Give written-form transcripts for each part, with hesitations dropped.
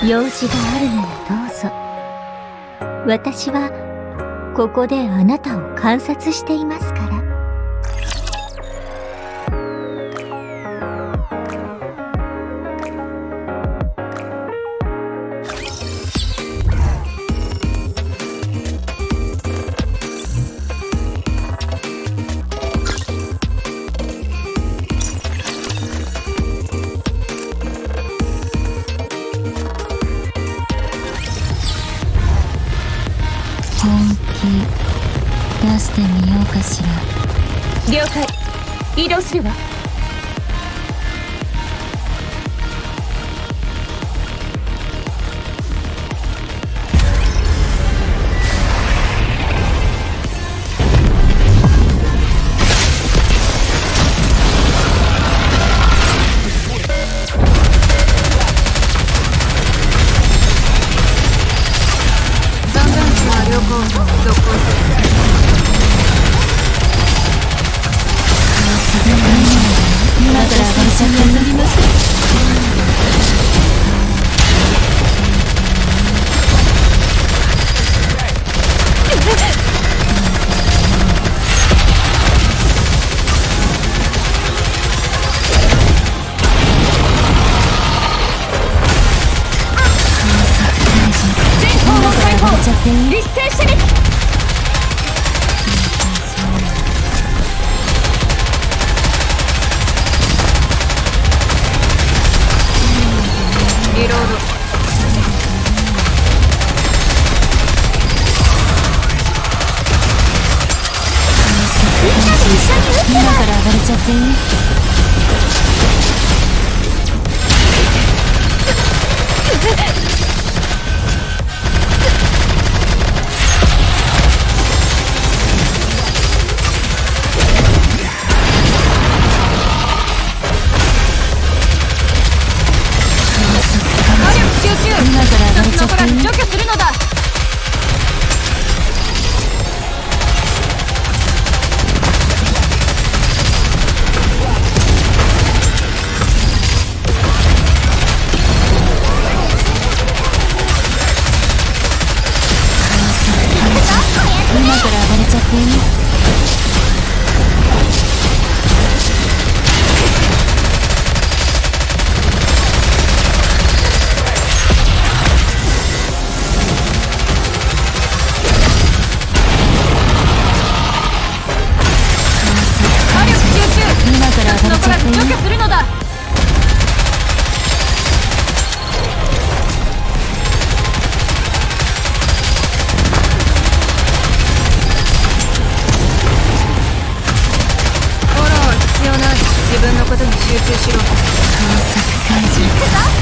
用事があるならどうぞ。私はここであなたを観察していますから。本気出してみようかしら。了解。移動するわ。立斉射撃。リロード。今から上がれちゃっていい？除去するのだ。今から上がれちゃっていい？除去するのだ。フォロー必要ない。自分のことに集中しろ。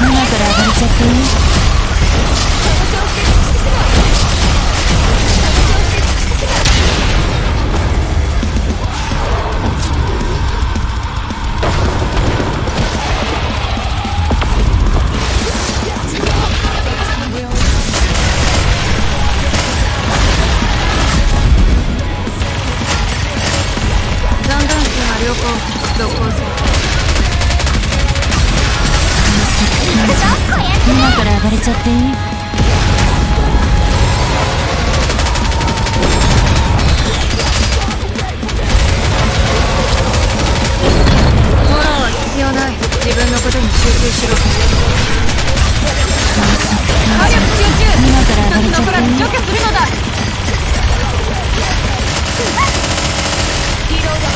今から上がれちゃっていい？今から上がれちゃっていい？フォローは必要ない。自分のことに集中しろ。火力集中。今から上がれちゃっていい？除去するのだ。リロード。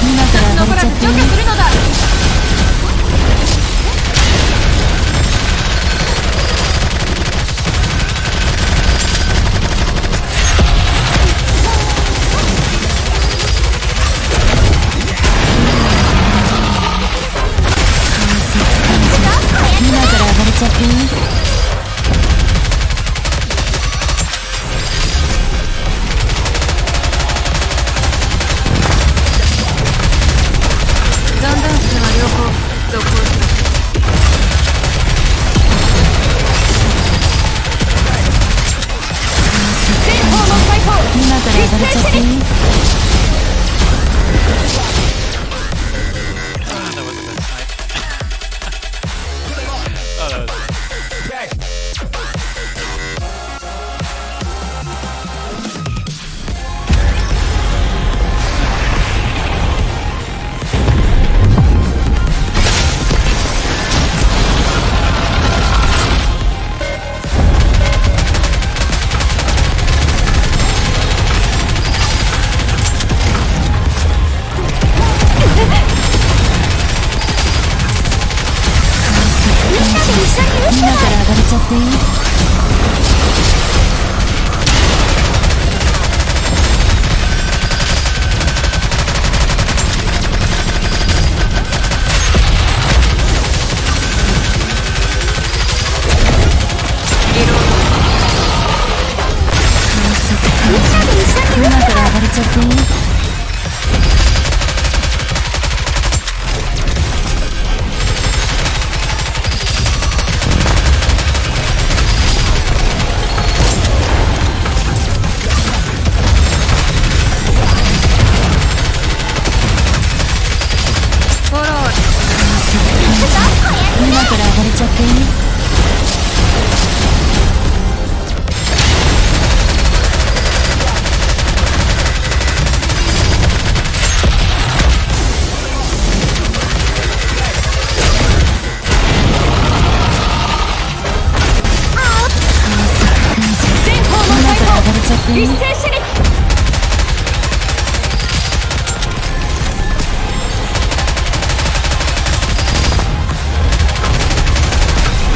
今から上がれちゃっていい？除去するのだ。今から上がれちゃっていい？残弾数は両方続行する。前方の解放。今から上がれちゃっていい？今から上がれちゃっていい？今から上がれちゃっていい？フォロー。今から上がれちゃっていい？前方の解今から上がれ放。ちゃっていい？一斉射撃。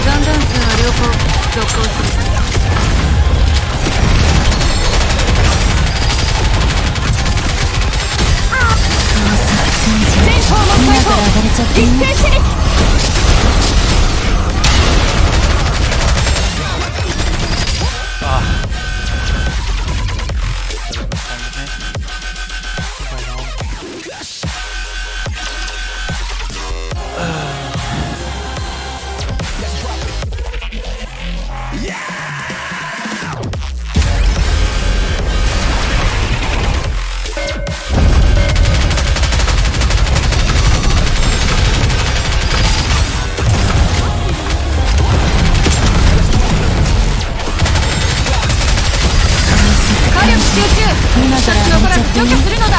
残弾数は両方続行する。前方の解放。今から上がれちゃっていい？一斉射撃。火力集中。今から上がれちゃっていい？除去するのだ。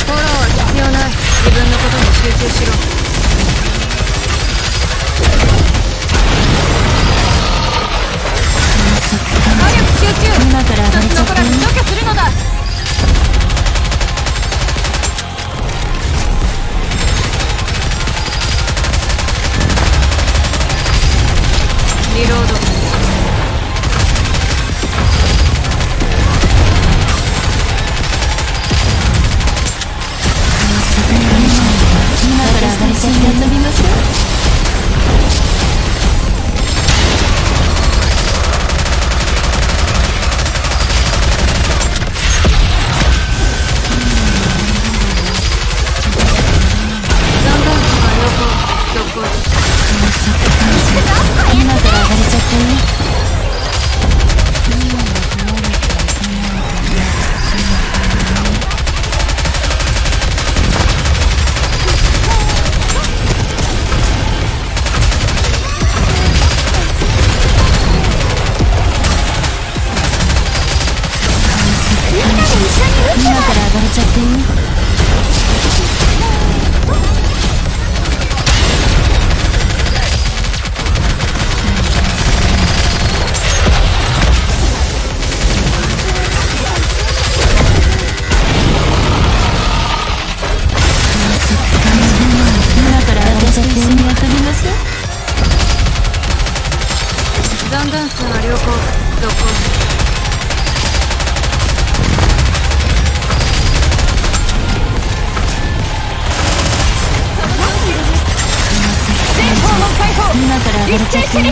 フォローは必要ない。自分のことに集中しろ。火力集中。今から上がれ一つちゃっていい？残らず除去するのだ。リロード。今から上がれちゃっていい？遊びましょう。残弾数は両方続行する。今から上がれちゃっていい？今から上がれちゃっていい？残弾数は良好。続行。今から上がれちゃってね。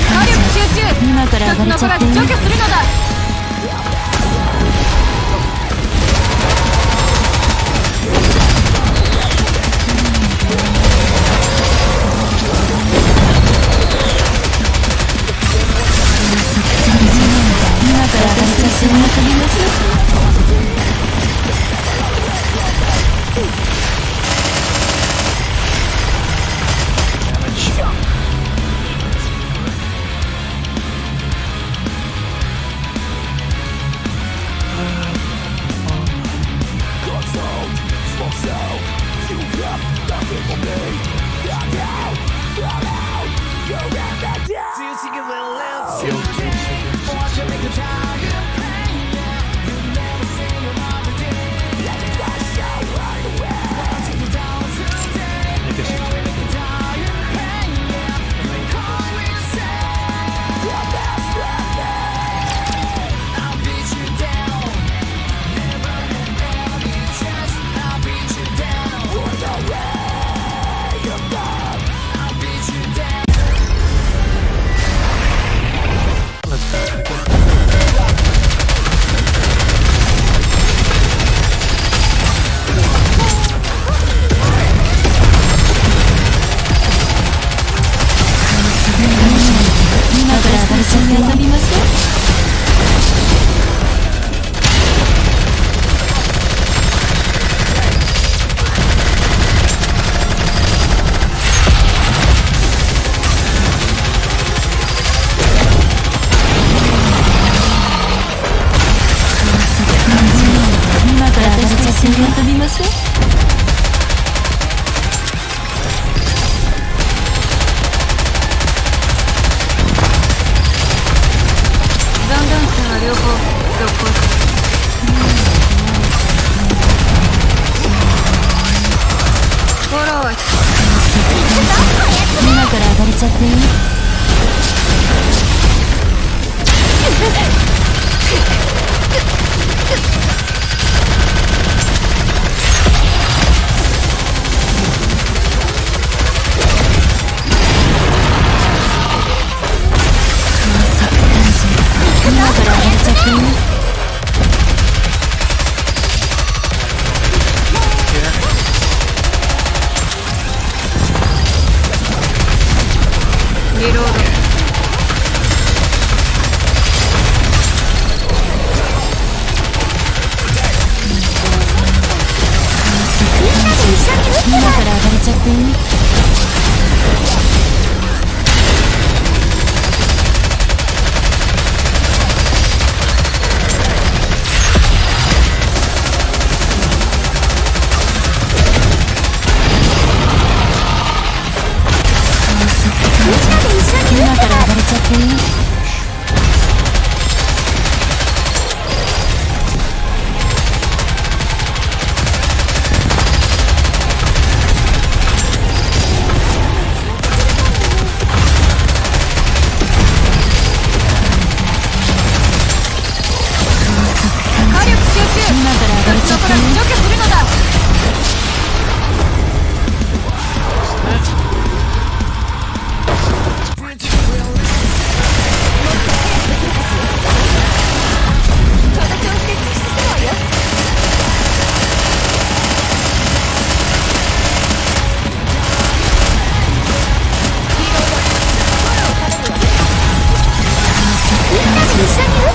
火力集中。今から上がれ一つの子がちゃってね。除去するのだ。今から上がれちゃってね。遊びましょう。遊びましょう。今から私たち遊びましょう。残弾数は良好。続行。フォローは今から上がれちゃっていい？今から上がれちゃっていい？リロード。今から上がれちゃっていい？今から上がれちゃっていい？火力集中。今から上がれちゃっていい？除去するのだ。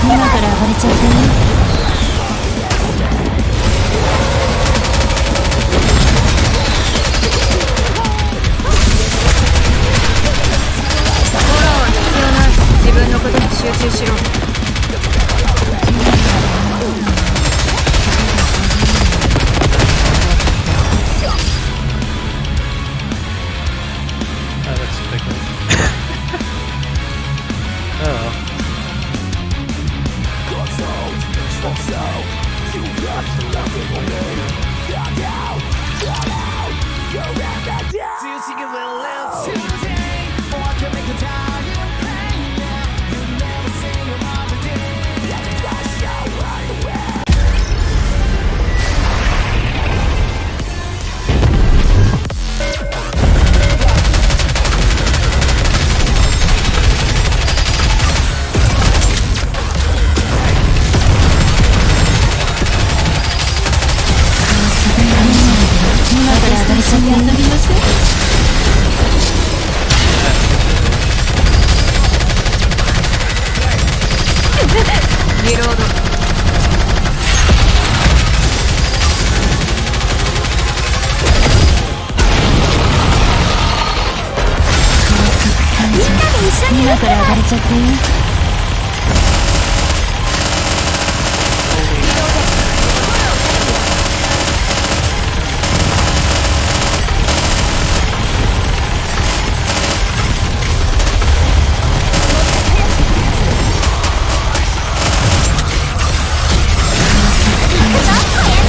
今から上がれちゃっていい？フォローは必要ない。自分のことに集中しろ。緒に遊びましょう。リロード。今から上がれちゃっていい？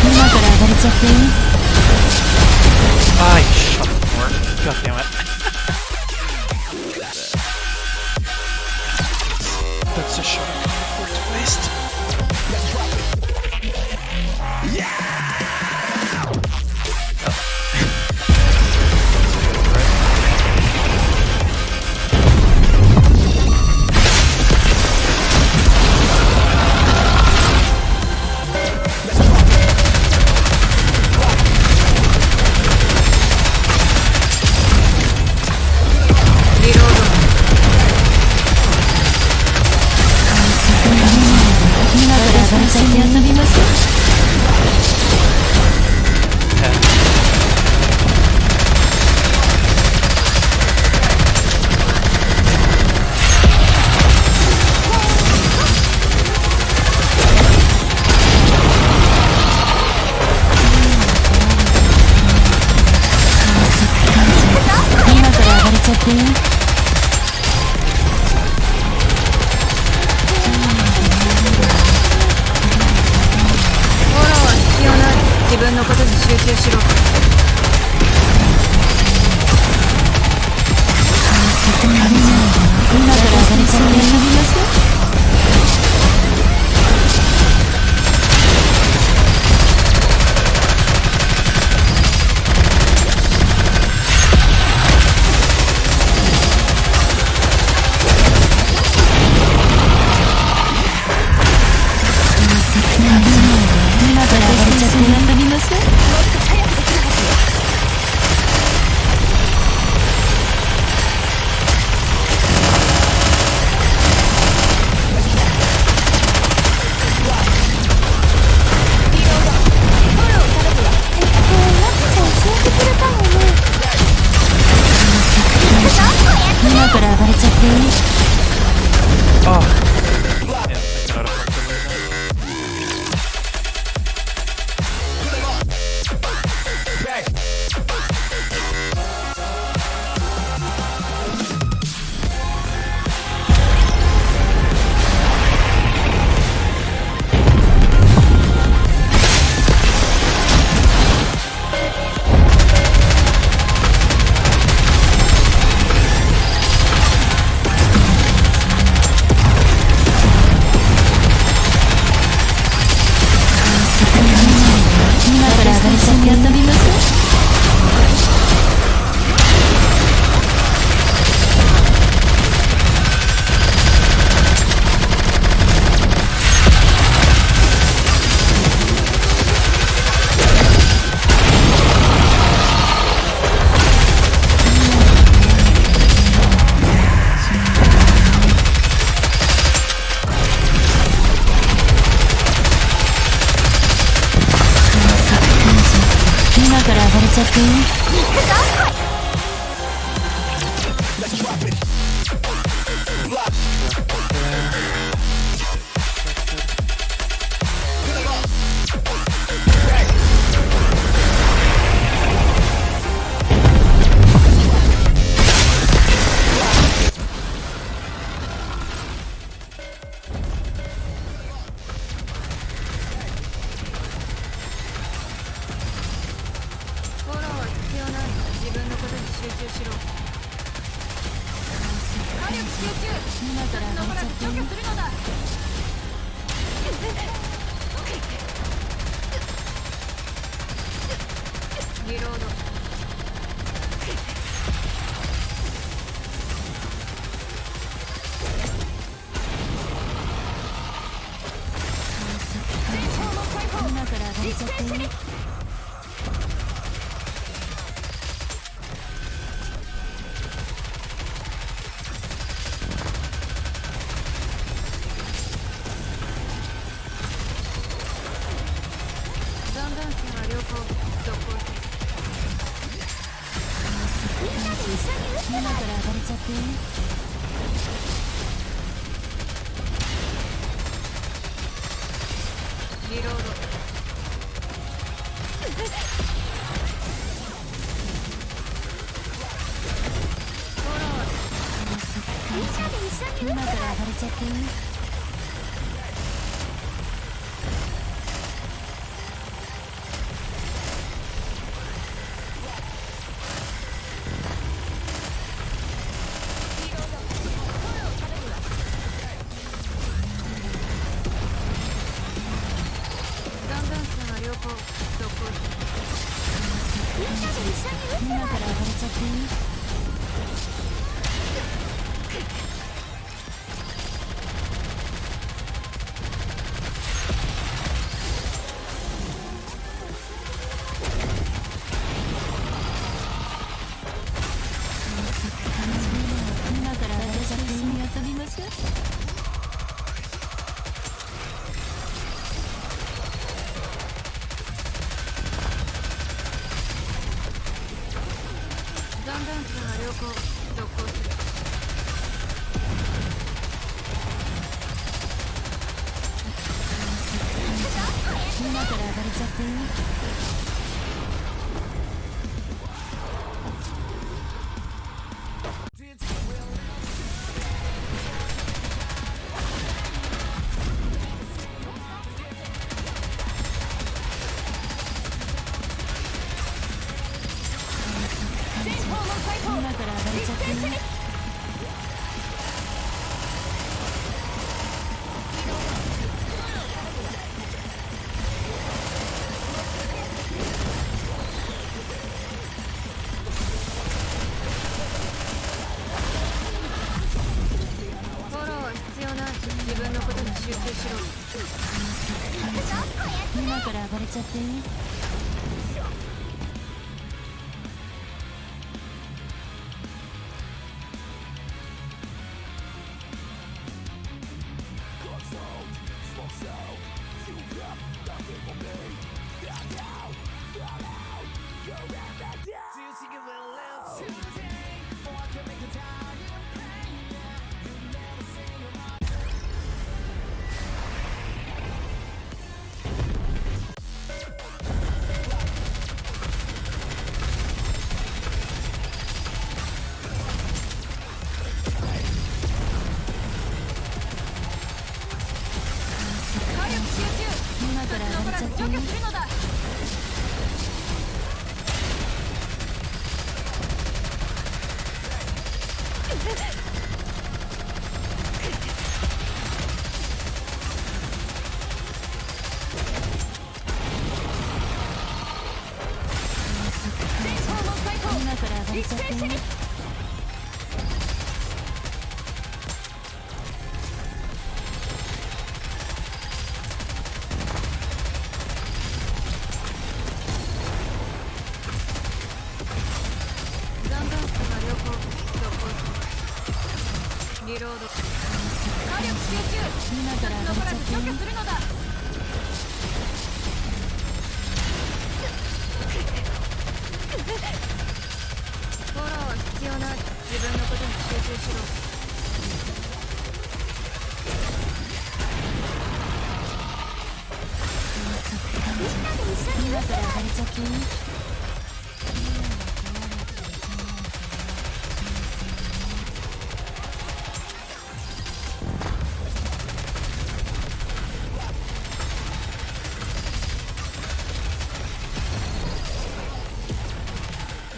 今から上がれちゃっていい？ Ah, you shut the door. God damn it. That's a shot to waste. ン数は両方続行する。今から暴れちゃってリロード。今から暴れちゃってガンダン数は両方続行する。今から暴れちゃって今から暴れちゃって一緒に遊びましょう。ガンダン数は両方続行する。今から暴れちゃって今から暴れちゃってフォローは必要ない。自分のことに集中しろ。今から暴れちゃって火力集中。今から暴れちゃって除去するのだ。全方門解放。今から暴れ一ちゃって斉射撃。ガンダン数は両方続行する。リロード。火力集中。今から暴れちゃって除去するのだ。フォローは必要ない。自分のことに集中しろ。今から暴れちゃって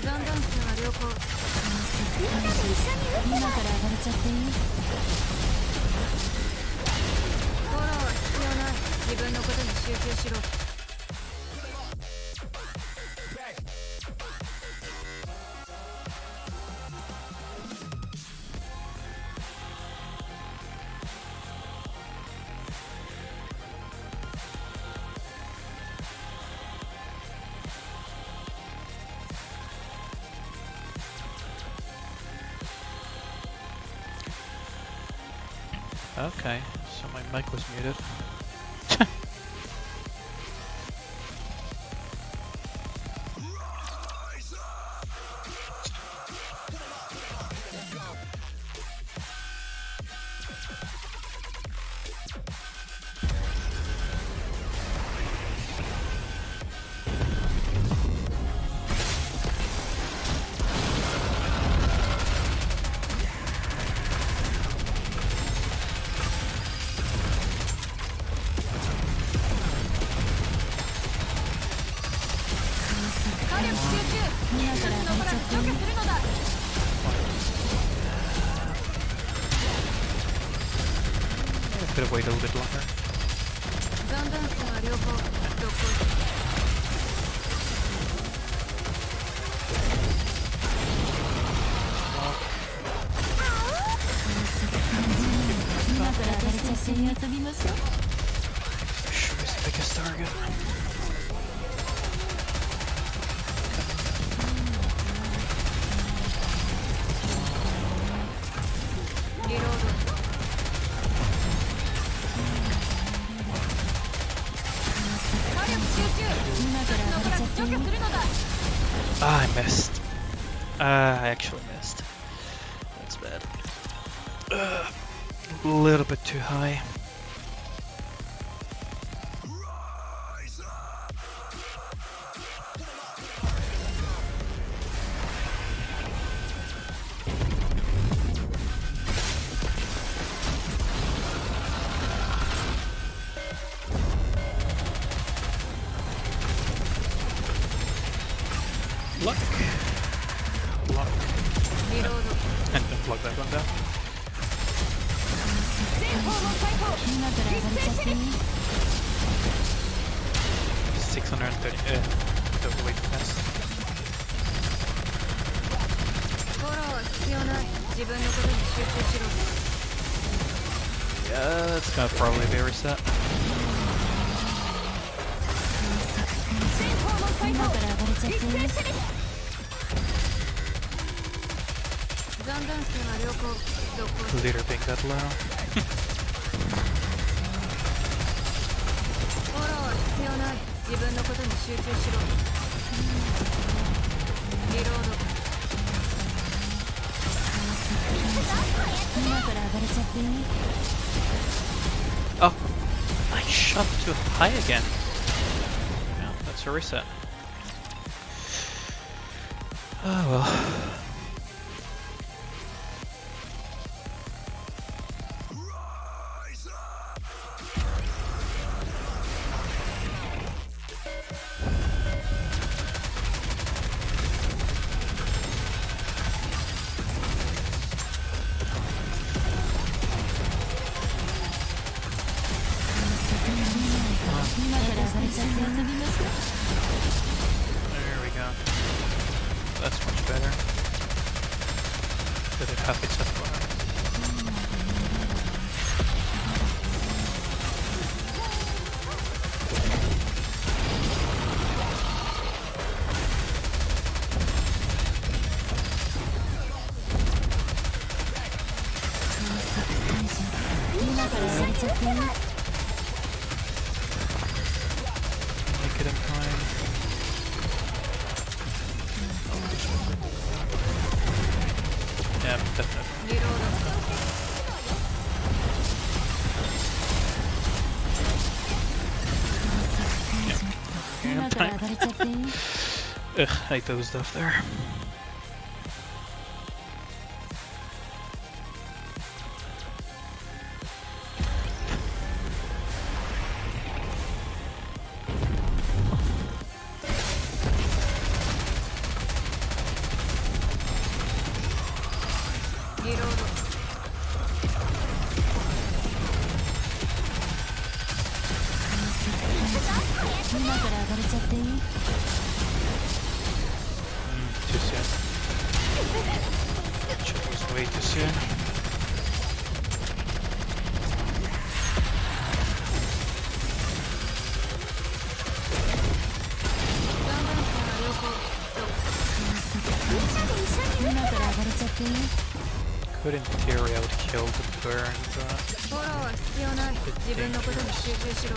ガンダン数は両方。今から暴れちゃってフォローは必要ない。自分のことに集中しろ。Okay, so my mic was muted. 火力集中。今から上がれちゃっていい？除去するのだ。 Could have waited a little bit longer. 残弾数は両方続行。今から上がれちゃっていい？遊びましょう。 Sure is the biggest target. リロード。 火力集中。今から上がれちゃっていい？除去するのだ。 Ah, I missed. I actually missed. That's bad. A little bit too high. Luck. Luck. リロード。 And don't plug that one down. 全方の解放。今から上がれちゃっていい？ 630. Totally way too fast. フォローは必要ない。自分のことに集中しろ。 Yeah, that's gonna probably be a reset. 全方の解放。今から上がれちゃっていい？一斉処理。残弾数は両方続行。 Leader being that low. フォローは必要ない。自分のことに集中しろ。リロード。今から上がれちゃっていい？ Oh, I shot too high again. Yeah, that's a reset. Oh well. There we go. That's much better. Did it have its fire? Make it in time. Yeah, definitely. リロード。 今から上がれちゃっていい？ Ugh, I dozed off there. Reload. 今から上がれちゃっていい？ Too soon. Shit was way too soon. Could in theory I would kill the burn, but フォローは必要ない。自分のことに集中しろ。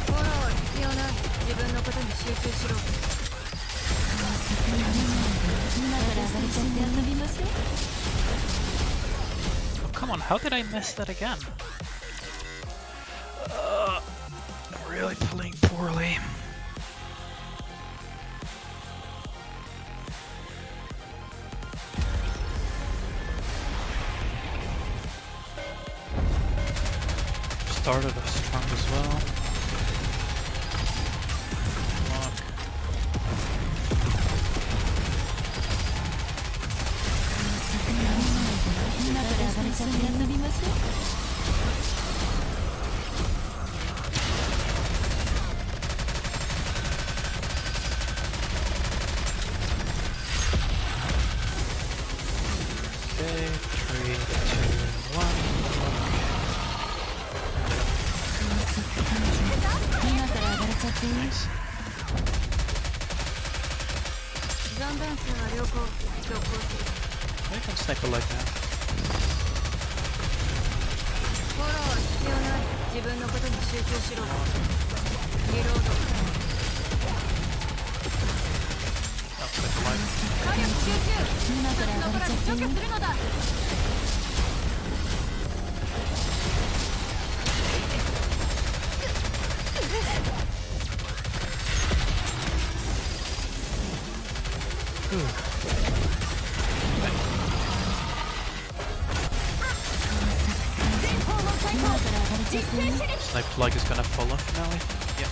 フォローは必要ない。自分のことに集中しろ。今から上がれちゃって遊びましょう。 oh, come on, how did I miss that again? I'm really playing poorly. started off strong as well. Block. Okay, 3, 2, 1. Nice. 残弾数は良好続行する I can snipe a leg now. フォローは必要ない自分のことに集中しろリロード I'll snipe a leg. 火力集中今から上がれちゃって除去するのだ Snipe leg is gonna fall off now, I think. Yep.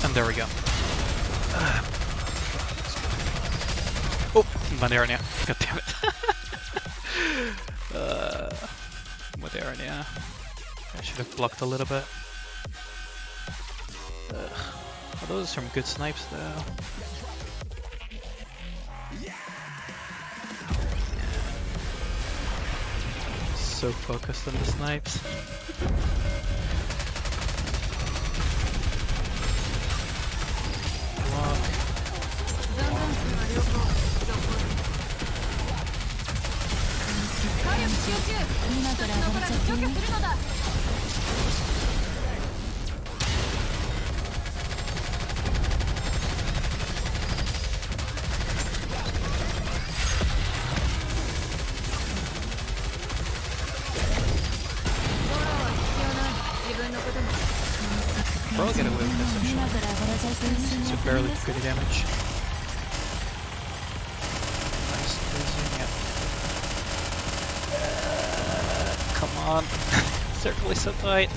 And there we go. Oh, Madernia. God damn it. Madernia. I should have blocked a little bit. Oh, those are some good snipes though. So focused on the snipes. Block. 残弾数は良好続行する火力集中今から上がれちゃって除去するのだ Bro, I'll get away with this actually. So barely good damage. Nice closing, yep. Come on. Circle is so tight.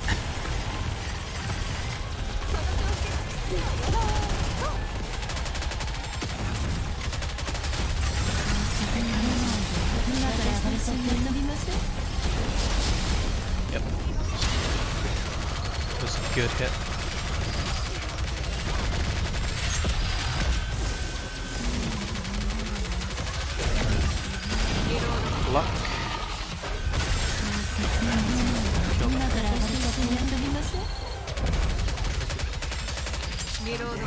Yep. That was a good hit. Luck. Kill them. Reload.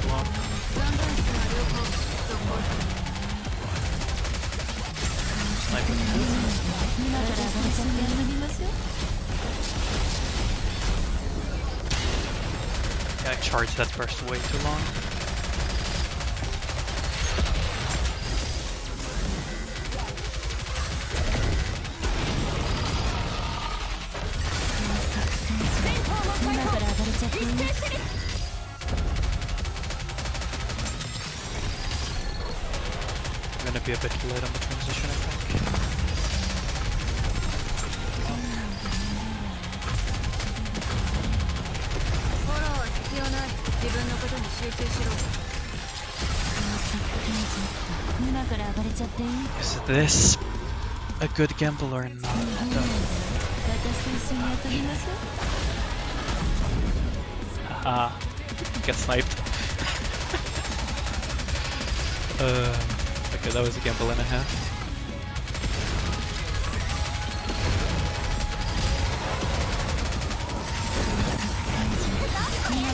Block. Sniper. Yeah, I charged that burst way too long. I'm gonna be a bit late on the transition, I think. Is this a good gamble or not? Haha, get sniped. Okay, that was a gamble and a half.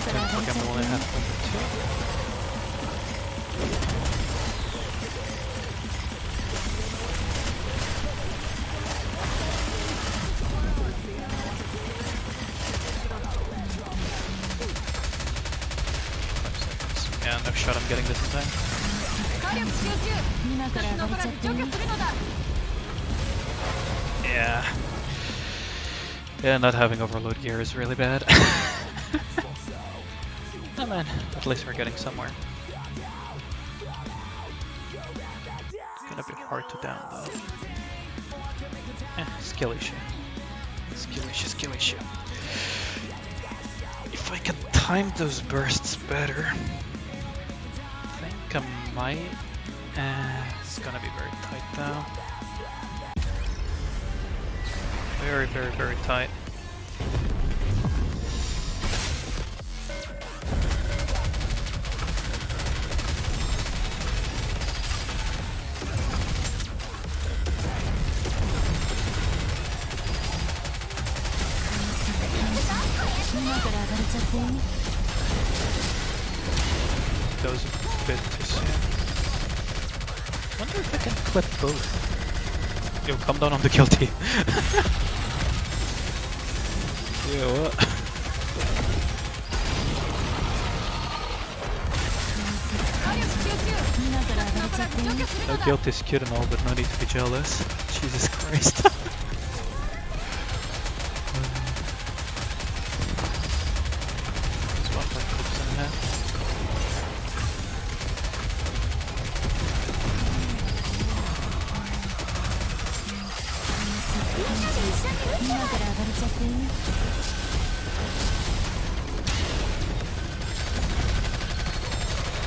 A gamble and a half number 2. of shot I'm getting this in time. 火力集中 今から上がれちゃっていい 除去するのだ Yeah. Yeah, not having overload gear is really bad. Oh man, at least we're getting somewhere. Gonna be hard to down though. Skill issue. Skill issue. If I can time those bursts better, I think I might. It's gonna be very tight though. Very, very, very tight. That was a bit too soon. Wonder if I can clip both. Yo, come down on the guilty. Yeah, what? No guilt is cute and all, but no need to be jealous. Jesus Christ. There's one more clips in here.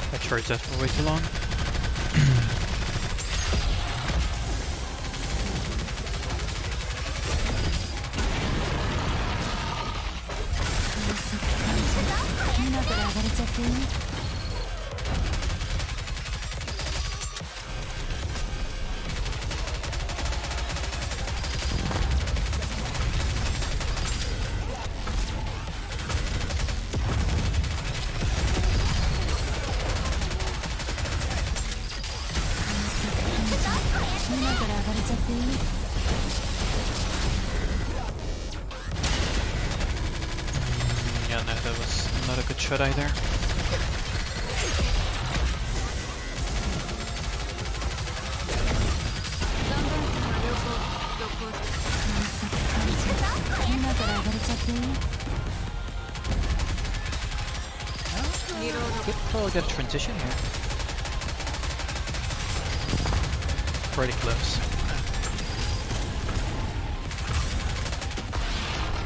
I charged that for way too long. Yeah, no, that was not a good shot either. Could probably get a transition here. Pretty close.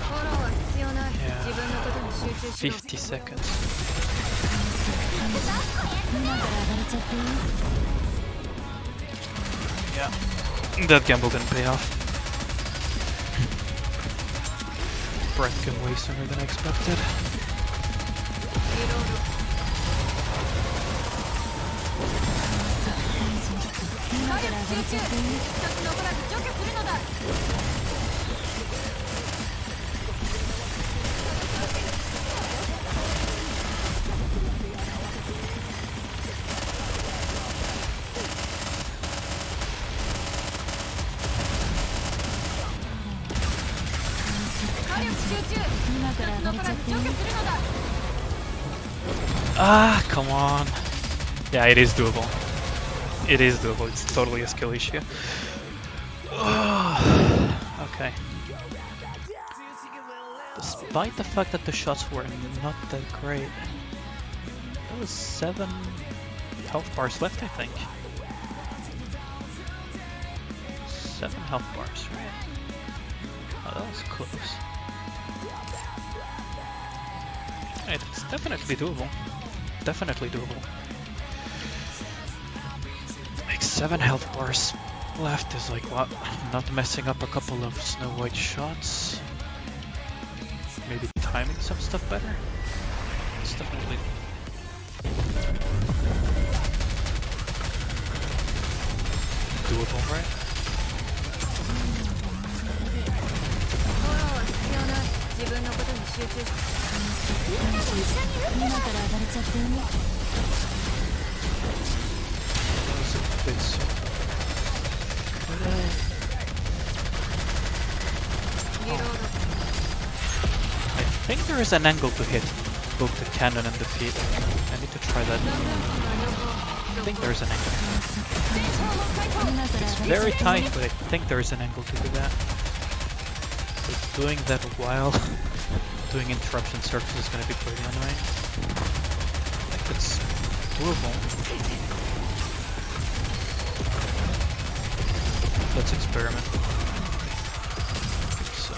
フォローは必要ない Yeah. 自分のことに集中しろ 50 seconds. Yeah. That gamble didn't pay off. Breath can way sooner than I expected. リロード 火力集中一つ残らず除去するのだ 火力集中一つ残らず除去するのだ Ah, come on. Yeah, it is doable. It is doable. It's totally a skill issue. Okay. Despite the fact that the shots were not that great, there was 7 health bars left, I think. 7 health bars, right? Oh, that was close. It's definitely doable. Definitely doable. Like 7 health bars left is like what? Not messing up a couple of Snow White shots. Maybe timing some stuff better. It's definitely doable, right? フォローは必要ない自分のことに集中しみんなと一緒に今から上がれちゃっていい That was a bit soon. I think there is an angle to hit both the cannon and the feet, and need to try that. I think there's an angle. It's very tight, but I think there's an angle to do that. So doing that while doing interruption circles is going to be pretty annoying. I think it's doable. Let's experiment. So.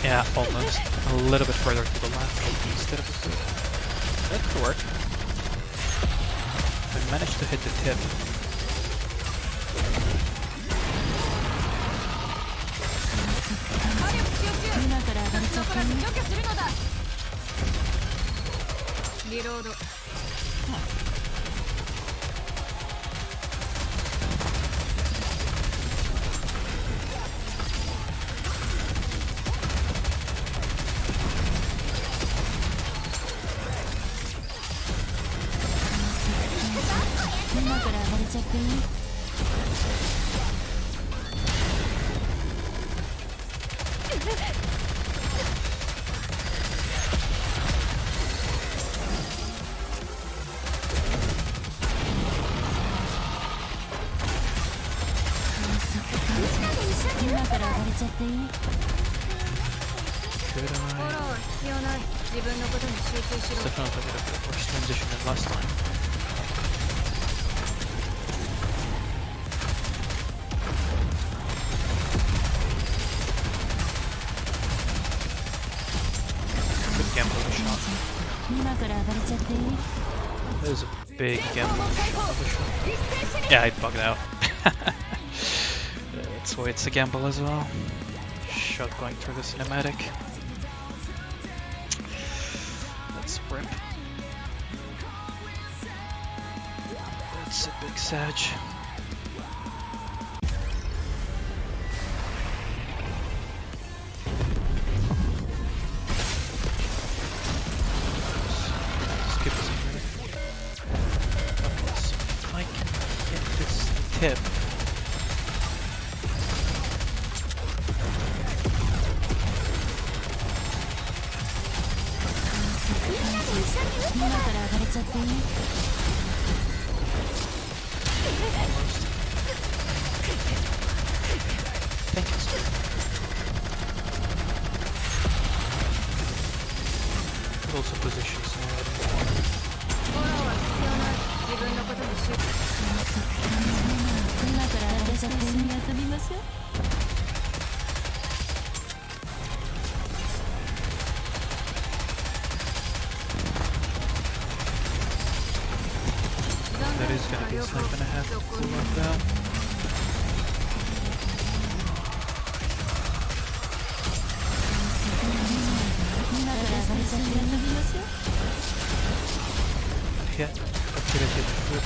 Yeah, almost. A little bit further to the left instead of the foot. That could work. I managed to hit the tip. Could I? Definitely did a bit worse transition than last time. Good gamble of a shot. That is a big gamble of a shot. Yeah, I bugged out. That's why it's a gamble as well. Shot going through the cinematic. That's rip. That's a big sag. Skip this already. Okay, so if I can get this tip. Thank you, sir. Could also position some right in the corner. That is gonna be a snipe and a half to like that. Hit. Did it hit the foot?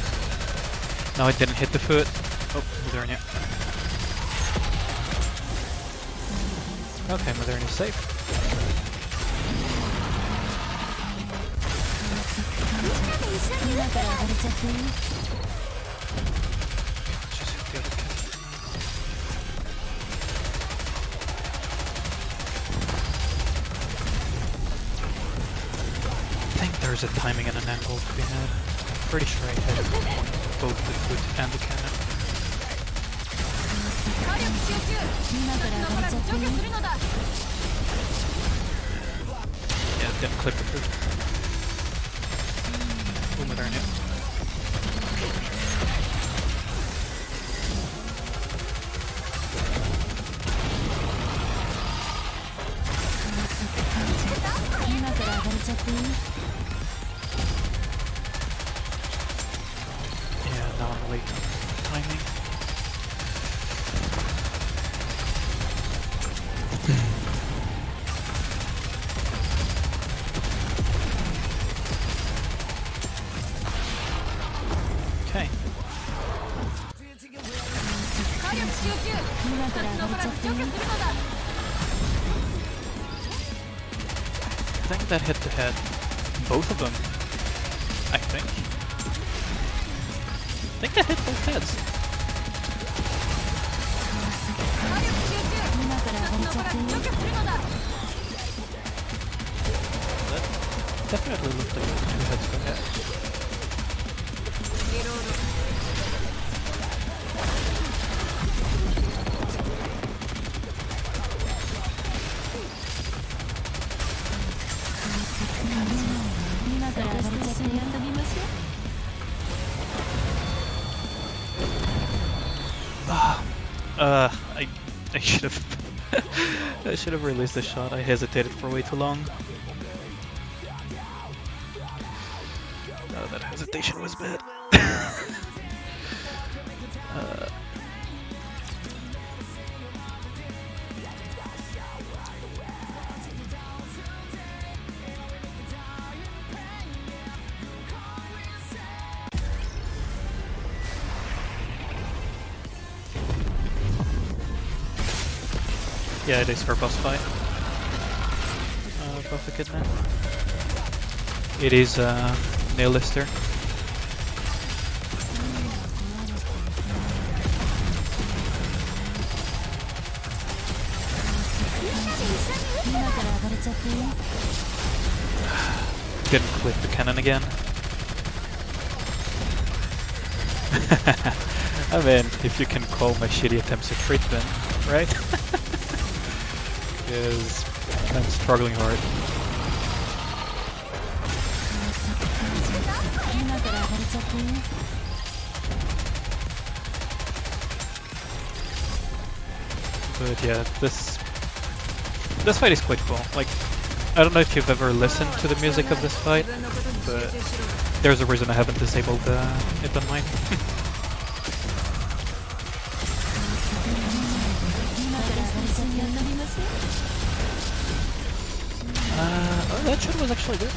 No, it didn't hit the foot. Oh, Modernia. Okay, Modernia is safe. Just hit the other cat. I think there's a timing and an angle to be had. I'm pretty sure I hit both the foot and the cannon. Yeah, didn't clip the foot. Modernia. Yeah, now I'm late timing. Okay. I think that hit the head. Both of them. I think that hit both heads. Definitely looked like 2 heads go ahead. リロード 今から暴れちゃって遊びましょう。 I should have I should have released the shot. I hesitated for way too long. Oh, that hesitation was bad. Yeah, it is for boss fight. Both the Kidman. It is Nihilister. Didn't clip the cannon again. I mean, if you can call my shitty attempts a treatment, right? Because I'm struggling hard. But yeah, this fight is quite cool. Like, I don't know if you've ever listened to the music of this fight, but there's a reason I haven't disabled it on mine. Oh, that shot was actually good.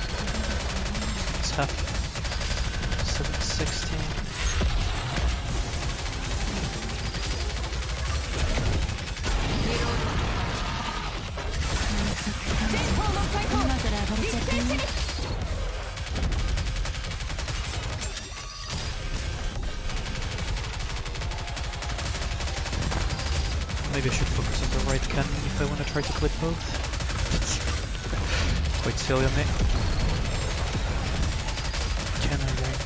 It's half 760. Maybe I should focus on the right cannon if I want to try to clip both. Quite silly on me. Cannon ring.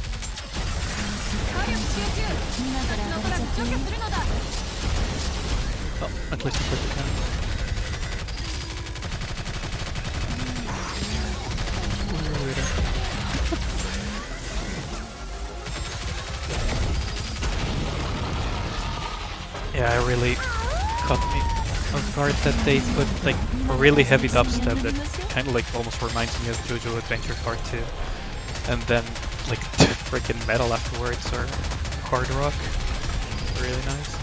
Oh, at least I clipped the cannon. Yeah, I really caught me off guard that they put like a really heavy dubstep that kind of like almost reminds me of JoJo Adventure Part 2, and then like freaking metal afterwards, or hard rock. Really nice.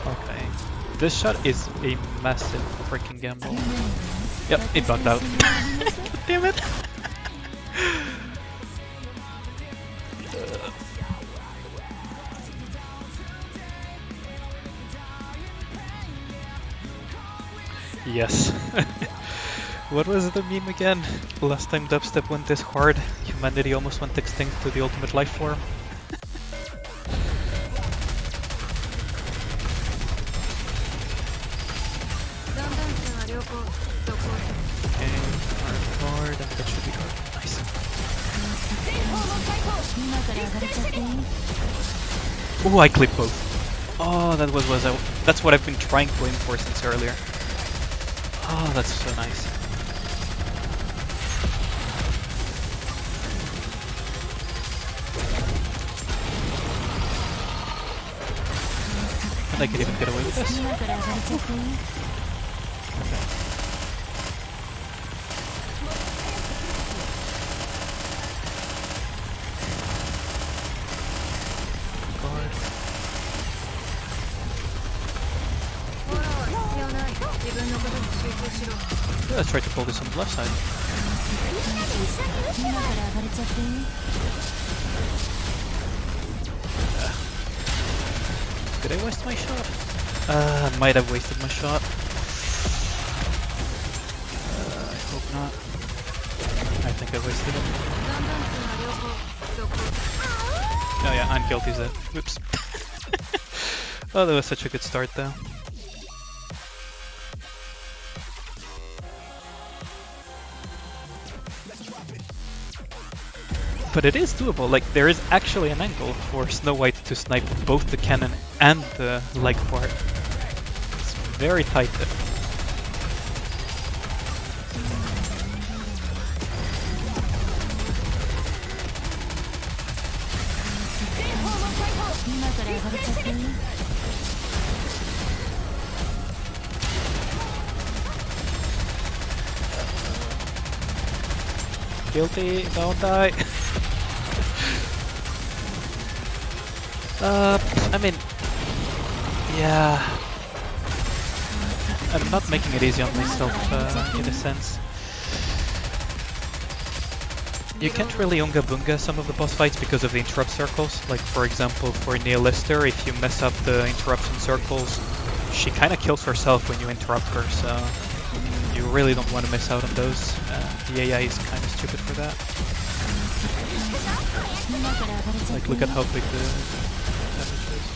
Okay. This shot is a massive freaking gamble. Yep, it bugged out. Damn it! Yes. What was the meme again? Last time dubstep went this hard, humanity almost went extinct to the ultimate life form. Hard, and that should be hard. Nice. Oh, I clipped both. Oh, that was that's what I've been trying to aim for since earlier. Oh, that's so nice. And I can even get away with this. Let's try to pull this on the left side. Did I waste my shot? Might have wasted my shot. I hope not. think I wasted it. だんだん数が両方続行 Oh yeah, I'm guilty then. Whoops. Oh, that was such a good start though. But it is doable, like there is actually an angle for Snow White to snipe both the cannon and the leg part. It's very tight there. Guilty, don't die. I mean, yeah, I'm not making it easy on myself in a sense. You can't really Unga Bunga some of the boss fights because of the interrupt circles. Like for example for Nihilister, if you mess up the interruption circles, she kinda kills herself when you interrupt her, so you really don't want to miss out on those. The AI is kinda stupid for that. Like look at how big the damage is.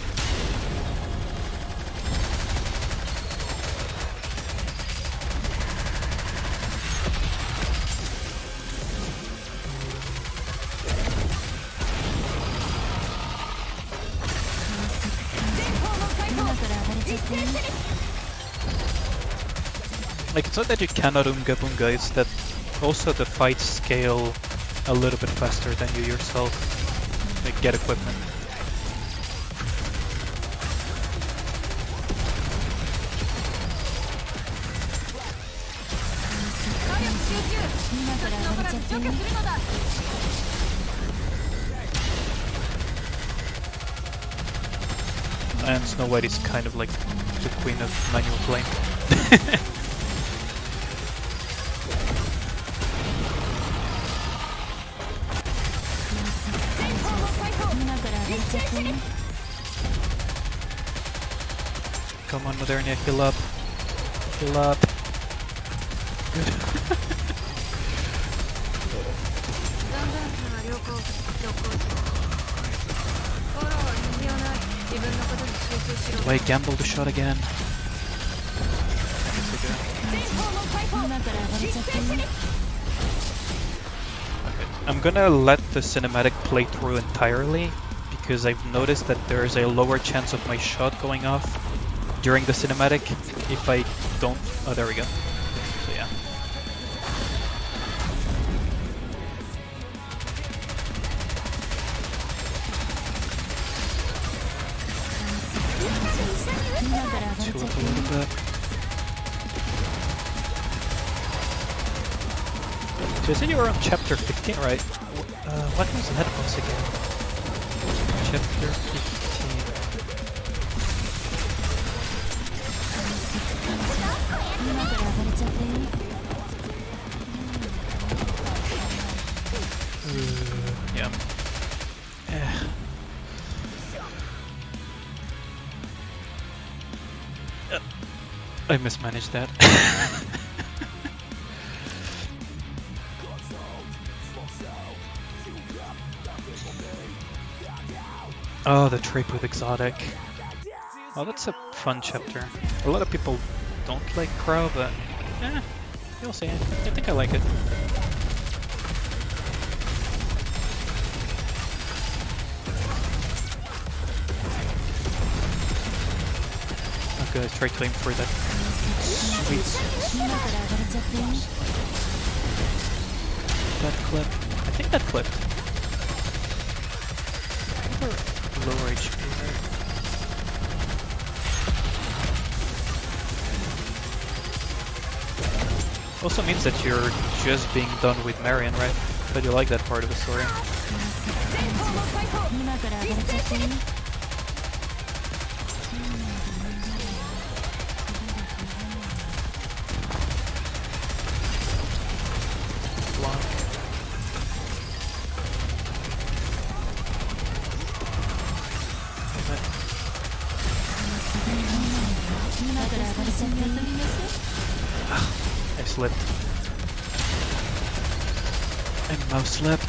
Like, it's not that you cannot Unga Bunga, it's that also the fights scale a little bit faster than you yourself like, get equipment. And Snow White is kind of like the queen of manual flame. Come on, Modernia, heal up. Heal up. Good. だんだん数が両方続行するフォローは必要ない自分のことに集中しろ Wait, gamble the shot again. Okay. I'm gonna let the cinematic play through entirely because I've noticed that there's a lower chance of my shot going off during the cinematic if I don't. Oh, there we go. So yeah. Tilt a little bit. So you said you were on chapter 15, right? What was that boss again? Chapter 15. Yeah. I mismanaged that. Oh, the trip with exotic. Oh, that's a fun chapter. A lot of people don't like Crow, but yeah, you'll see. I think I like it. Okay, let's try to aim for that sweet. That clip. I think that clipped. Lower HP there. Also means that you're just being done with Marion, right? But you like that part of the story. I slipped. And mouse slipped.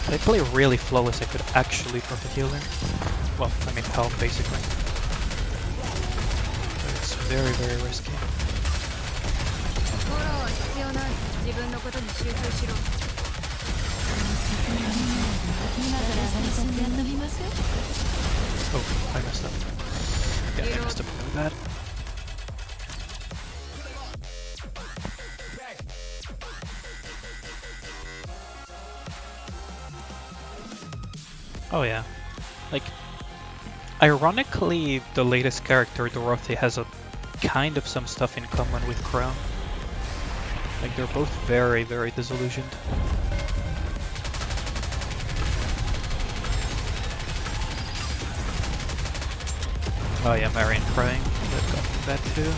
If I play really flawless, I could actually drop a healer. Well, I mean help basically. But it's very, very risky. フォローは必要ない。自分のことに集中しろ。 Oh, I messed up. Yeah, I messed up really bad. Oh yeah. Like, ironically, the latest character, Dorothy, has a kind of some stuff in common with Crown. Like, they're both very, very disillusioned. Oh yeah, Marion crying. That got me bad too.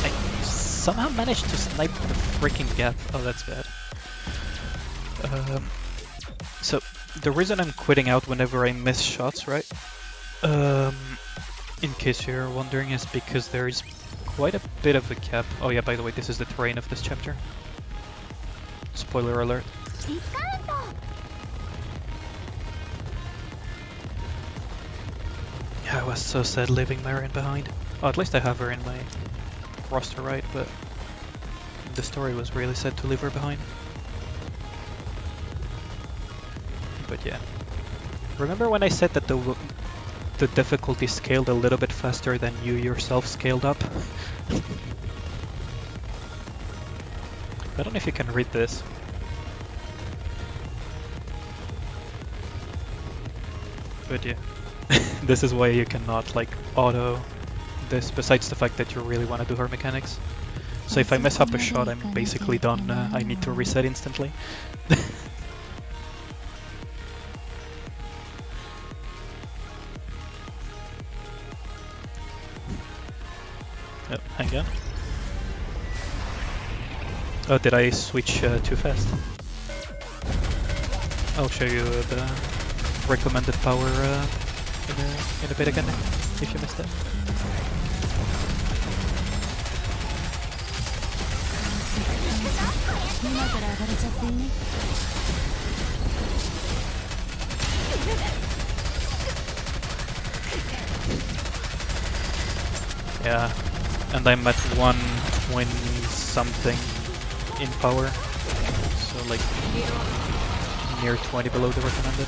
I somehow managed to snipe the freaking gap. Oh, that's bad. So, the reason I'm quitting out whenever I miss shots, right? In case you're wondering, is because there's quite a bit of a gap. Oh yeah, by the way, this is the terrain of this chapter. Spoiler alert. Yeah, I was so sad leaving Marion behind. Oh, at least I have her in my roster, right? But the story was really sad to leave her behind. But yeah. Remember when I said that the difficulty scaled a little bit faster than you yourself scaled up? I don't know if you can read this. But yeah. This is why you cannot like auto this, besides the fact that you really want to do her mechanics. So if I mess up a shot, I'm basically done. I need to reset instantly. Oh, hang on. Oh, did I switch too fast? I'll show you the recommended power in a bit again, if you missed it. Yeah, and I'm at 120 something in power, so like near 20 below the recommended.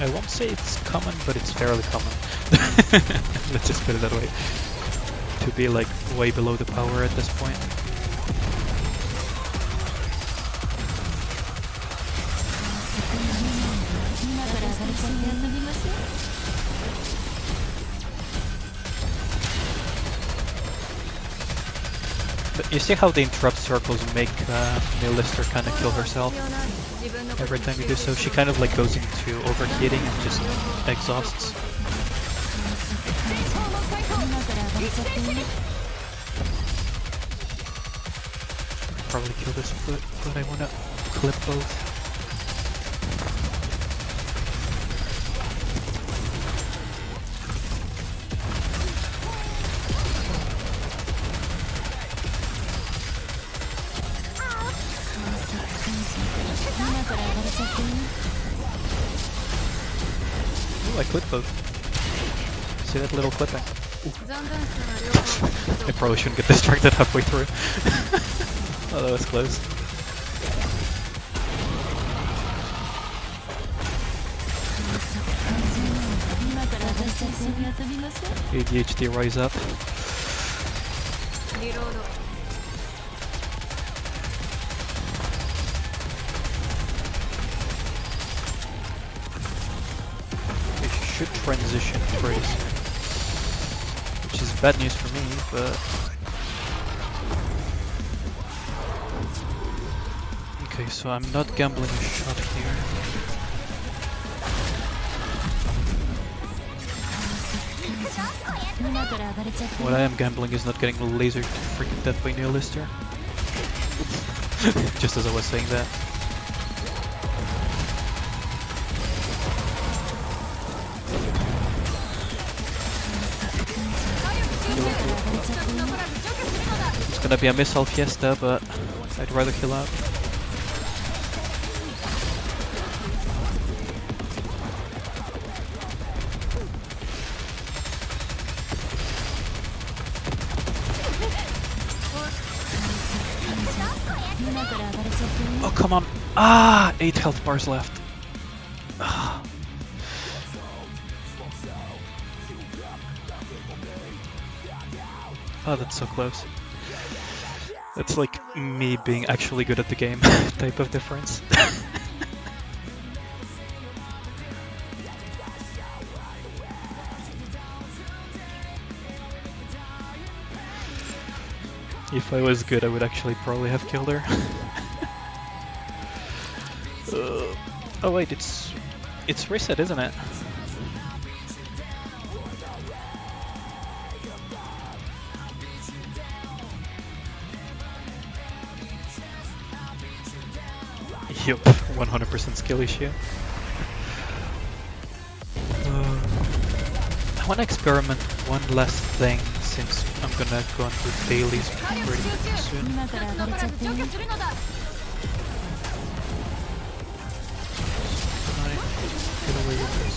I won't say it's common, but it's fairly common. Let's just put it that way. To be like way below the power at this point. But you see how the interrupt circles make Nihilister kind of kill herself every time you do so? She kind of like goes into overheating and just exhausts. Probably kill this foot, but I want to clip both. Ooh, I clipped both. See that little clipping? I probably shouldn't get distracted halfway through. Oh, that was close. ADHD rise up. Should transition pretty soon, which is bad news for me, but Okay, so I'm not gambling a shot here. What I am gambling is not getting lasered to freaking death by Nihilister. Just as I was saying that. It's gonna be a missile fiesta, but I'd rather kill out. Oh, come on. Ah, 8 health bars left. Ah. Oh, that's so close. That's like me being actually good at the game type of difference. If I was good, I would actually probably have killed her. Oh wait, it's reset, isn't it? Yup, 100% skill issue. I want to experiment one last thing since I'm gonna go on to dailies pretty soon. Get away with this.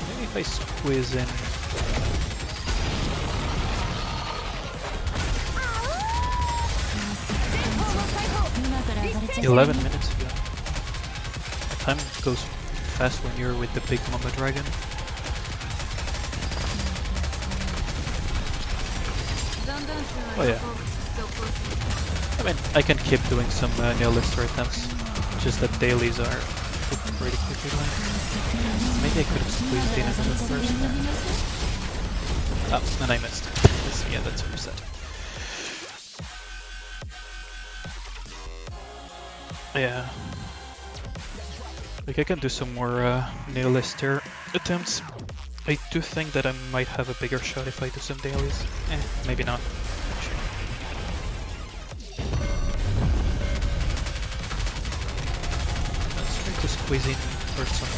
Maybe if I squeeze in. Minutes 11 minutes ago. Time goes fast when you're with the big mama dragon. Oh yeah. I mean, I can keep doing some Nihilister attempts, just that dailies are pretty quickly going. Maybe I could have squeezed in another person there. Oh, and I missed. Yeah, that's upset. Yeah. Like I can do some more Nihilister attempts. I do think that I might have a bigger shot if I do some dailies. Maybe not. Actually. Let's try to squeeze in for some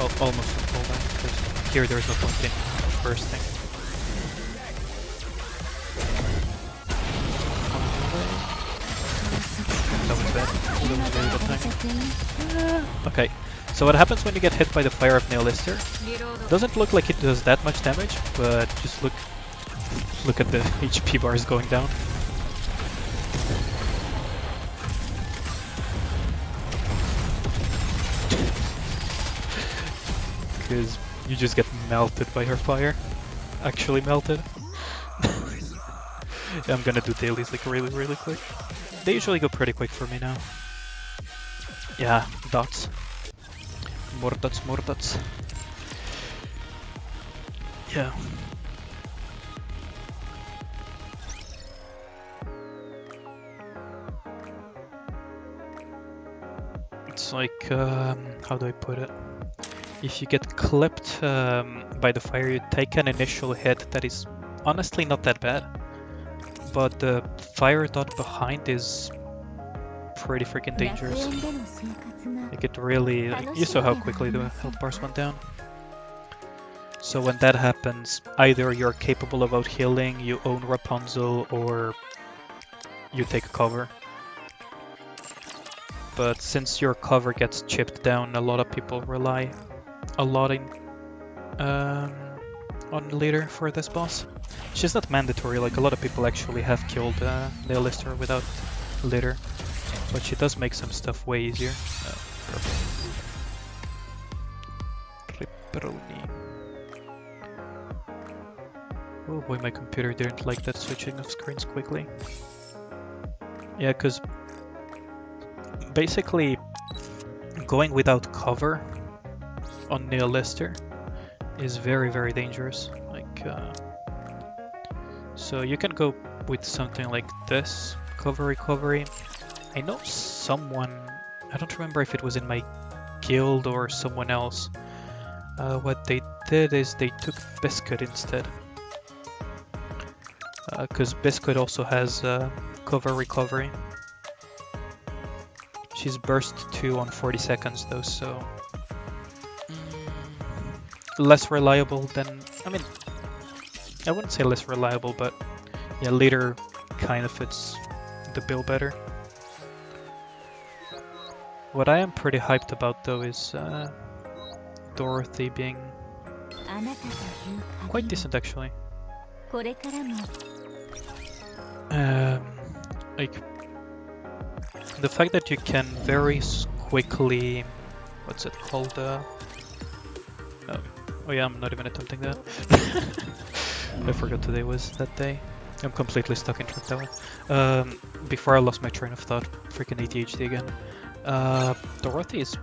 of almost on cooldown, because here there's no point in bursting. That was bad. That was very bad timing. Okay, so what happens when you get hit by the fire of Nihilister? Doesn't look like it does that much damage, but just look at the HP bars going down. Because you just get melted by her fire. Actually melted. Yeah, I'm gonna do dailies like really quick. They usually go pretty quick for me now. Yeah, dots. More dots. Yeah. It's like, how do I put it? If you get clipped by the fire, you take an initial hit that is honestly not that bad. But the fire dot behind is pretty freaking dangerous. Like it really... You saw how quickly the health bars went down. So when that happens, either you're capable of out-healing, you own Rapunzel, or you take cover. But since your cover gets chipped down, a lot of people rely a lot on leader for this boss. She's not mandatory, like a lot of people actually have killed Nihilister without leader, but she does make some stuff way easier. Pepperoni. Oh boy, my computer didn't like that switching of screens quickly. Yeah, because basically going without cover on Nihilister is very, very dangerous. Like, so you can go with something like this, cover recovery. I know someone, I don't remember if it was in my guild or someone else, what they did is they took Biscuit instead. Because Biscuit also has cover recovery. She's burst 2 on 40 seconds though, so less reliable than, I mean, I wouldn't say less reliable, but yeah, later kind of fits the bill better. What I am pretty hyped about though is Dorothy being quite decent actually. Like the fact that you can very quickly, what's it called? Oh yeah, I'm not even attempting that. I forgot today was that day. I'm completely stuck in Truck Tower. Before I lost my train of thought, freaking ADHD again. Dorothy is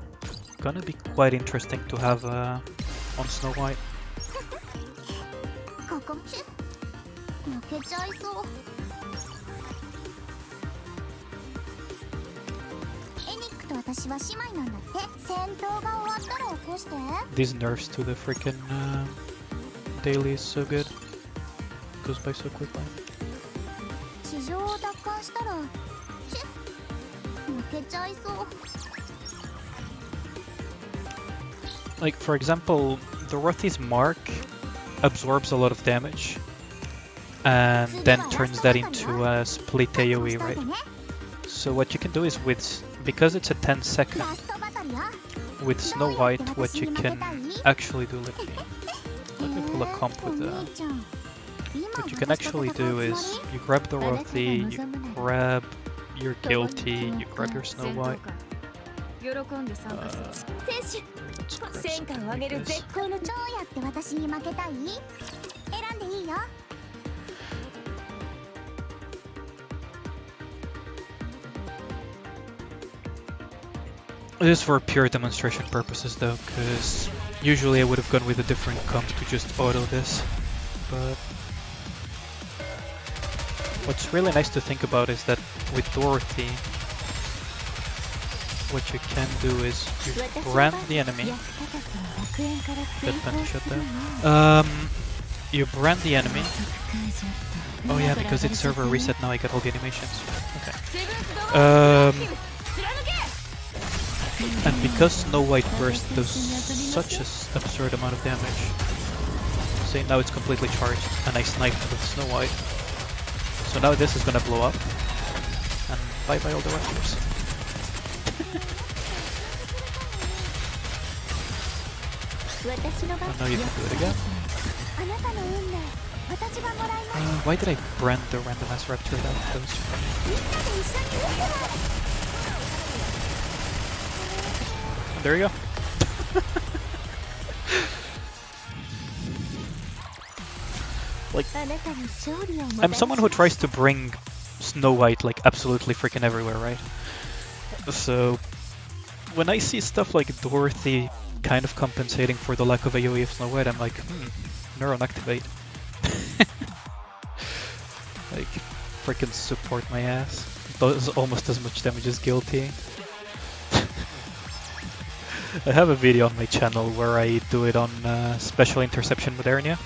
gonna be quite interesting to have on Snow White. These nerfs to the freaking daily is so good. Goes by so quickly. Like for example, Dorothy's mark absorbs a lot of damage and then turns that into a split AoE, right? So what you can do is because it's a 10-second, with Snow White, what you can actually do, let me pull a comp with what you can actually do is you grab Dorothy, you grab your Guilty, you grab your Snow White. Let's grab something like this. This is for pure demonstration purposes though, because usually I would have gone with a different comp to just auto this, but what's really nice to think about is that with Dorothy, what you can do is you brand the enemy. You brand the enemy. Oh yeah, because it's server reset now, I get all the animations. Okay. And because Snow White Burst does such an absurd amount of damage, say now it's completely charged and I sniped with Snow White. So now this is gonna blow up and bye bye all the raptors. Oh no, you can do it again. Why did I brand the random ass raptor down? That was funny. There you go. Like, I'm someone who tries to bring Snow White like absolutely freaking everywhere, right? So when I see stuff like Dorothy kind of compensating for the lack of AoE of Snow White, I'm like, Neuron activate. Like, freaking support my ass. Does almost as much damage as Guilty. I have a video on my channel where I do it on Special Interception with Ernia.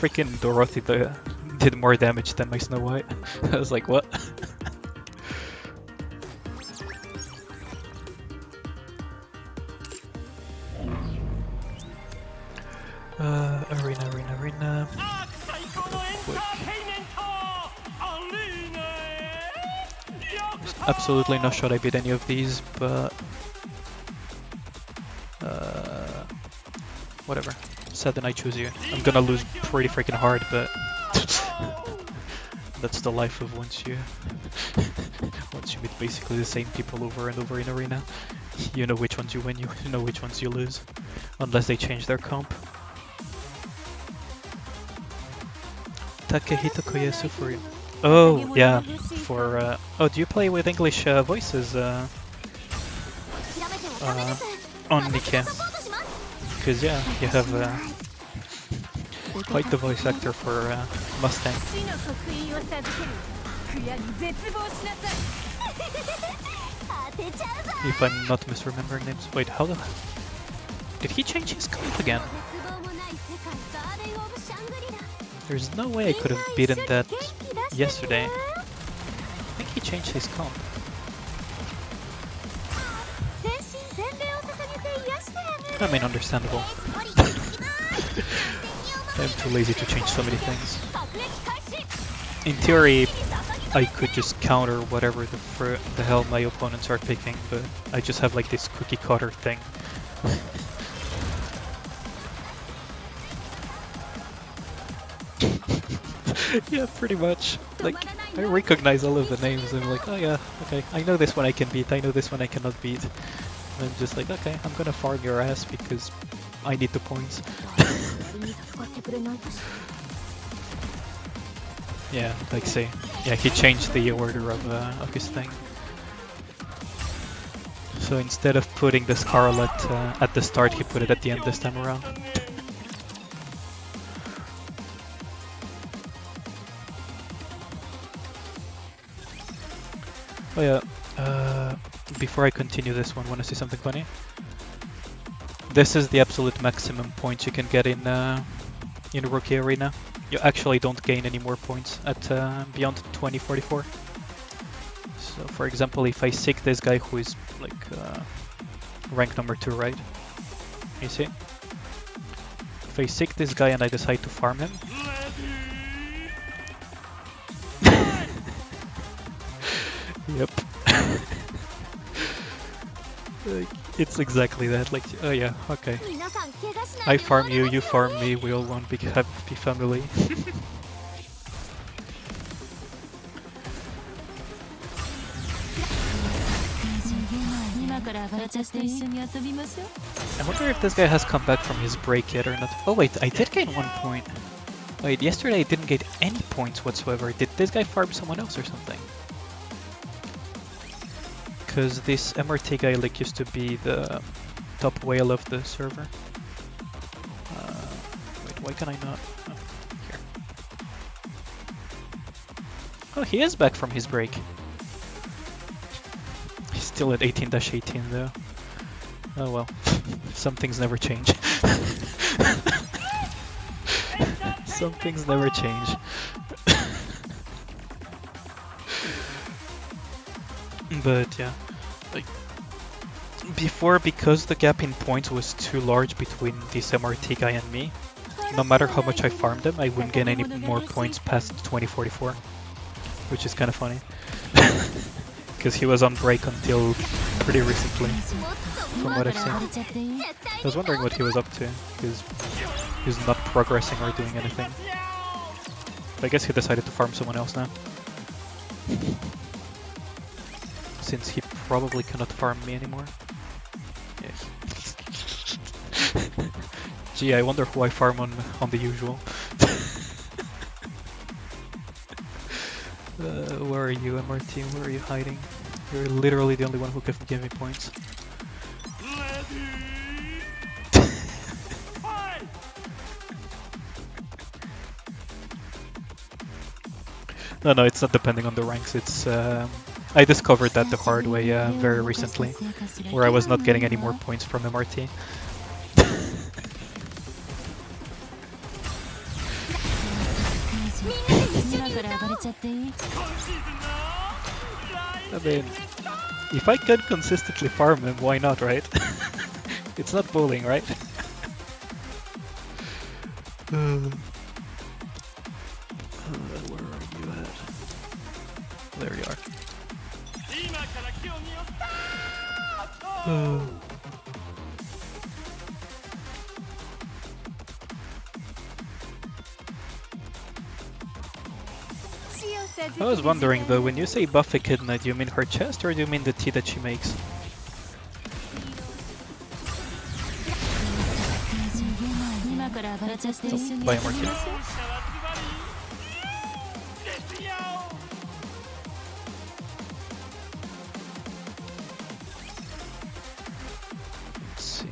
Freaking Dorothy did more damage than my Snow White. I was like, what? Arena. Quick. There's absolutely no shot I beat any of these, but whatever. Sad that I choose you. I'm gonna lose pretty freaking hard, but that's the life of once you meet basically the same people over and over in Arena. You know which ones you win, you know which ones you lose. Unless they change their comp. Takehito Koyasu for you. Oh, yeah. For, oh, do you play with English voices on Nikke? Because, yeah, you have quite the voice actor for Mustang. If I'm not misremembering names. Wait, how the... Did he change his comp again? There's no way I could have beaten that yesterday. I think he changed his comp. I mean, understandable. I'm too lazy to change so many things. In theory, I could just counter whatever the hell my opponents are picking, but I just have like this cookie cutter thing. Yeah, pretty much. Like, I recognize all of the names and I'm like, oh yeah, okay, I know this one I can beat, I know this one I cannot beat. And I'm just like, okay, I'm gonna farm your ass because I need the points. Yeah, like say, yeah, he changed the order of his thing. So instead of putting the Scarlet at the start, he put it at the end this time around. Oh yeah, before I continue this one, wanna see something funny? This is the absolute maximum points you can get in Rookie Arena. You actually don't gain any more points at beyond 2044. So for example, if I seek this guy who is like rank number 2, right? You see? If I seek this guy and I decide to farm him, yep. Like, it's exactly that. Like, oh yeah, okay. I farm you, you farm me, we all want to be happy family. I wonder if this guy has come back from his break yet or not. Oh wait, I did gain 1 point. Wait, yesterday I didn't get any points whatsoever. Did this guy farm someone else or something? Because this MRT guy like used to be the top whale of the server. Wait, why can I not? Oh, here. Oh, he is back from his break. He's still at 18-18 though. Oh well, some things never change. Some things never change. But yeah, like before, because the gap in points was too large between this MRT guy and me, no matter how much I farmed him, I wouldn't get any more points past 2044, which is kind of funny. Because he was on break until pretty recently, from what I've seen. I was wondering what he was up to, because he's not progressing or doing anything. But I guess he decided to farm someone else now. Since he probably cannot farm me anymore. Yeah. Gee, I wonder who I farm on the usual. Where are you, MRT? Where are you hiding? You're literally the only one who can give me points. No, it's not depending on the ranks. It's I discovered that the hard way very recently, where I was not getting any more points from MRT. I mean, if I can consistently farm him, why not, right? It's not bowling, right? Where are you at? There you are. I was wondering though, when you say buff Echidna, do you mean her chest or do you mean the tea that she makes? 私と一緒に Buy 遊 more び kill. ましょう。 Let's see.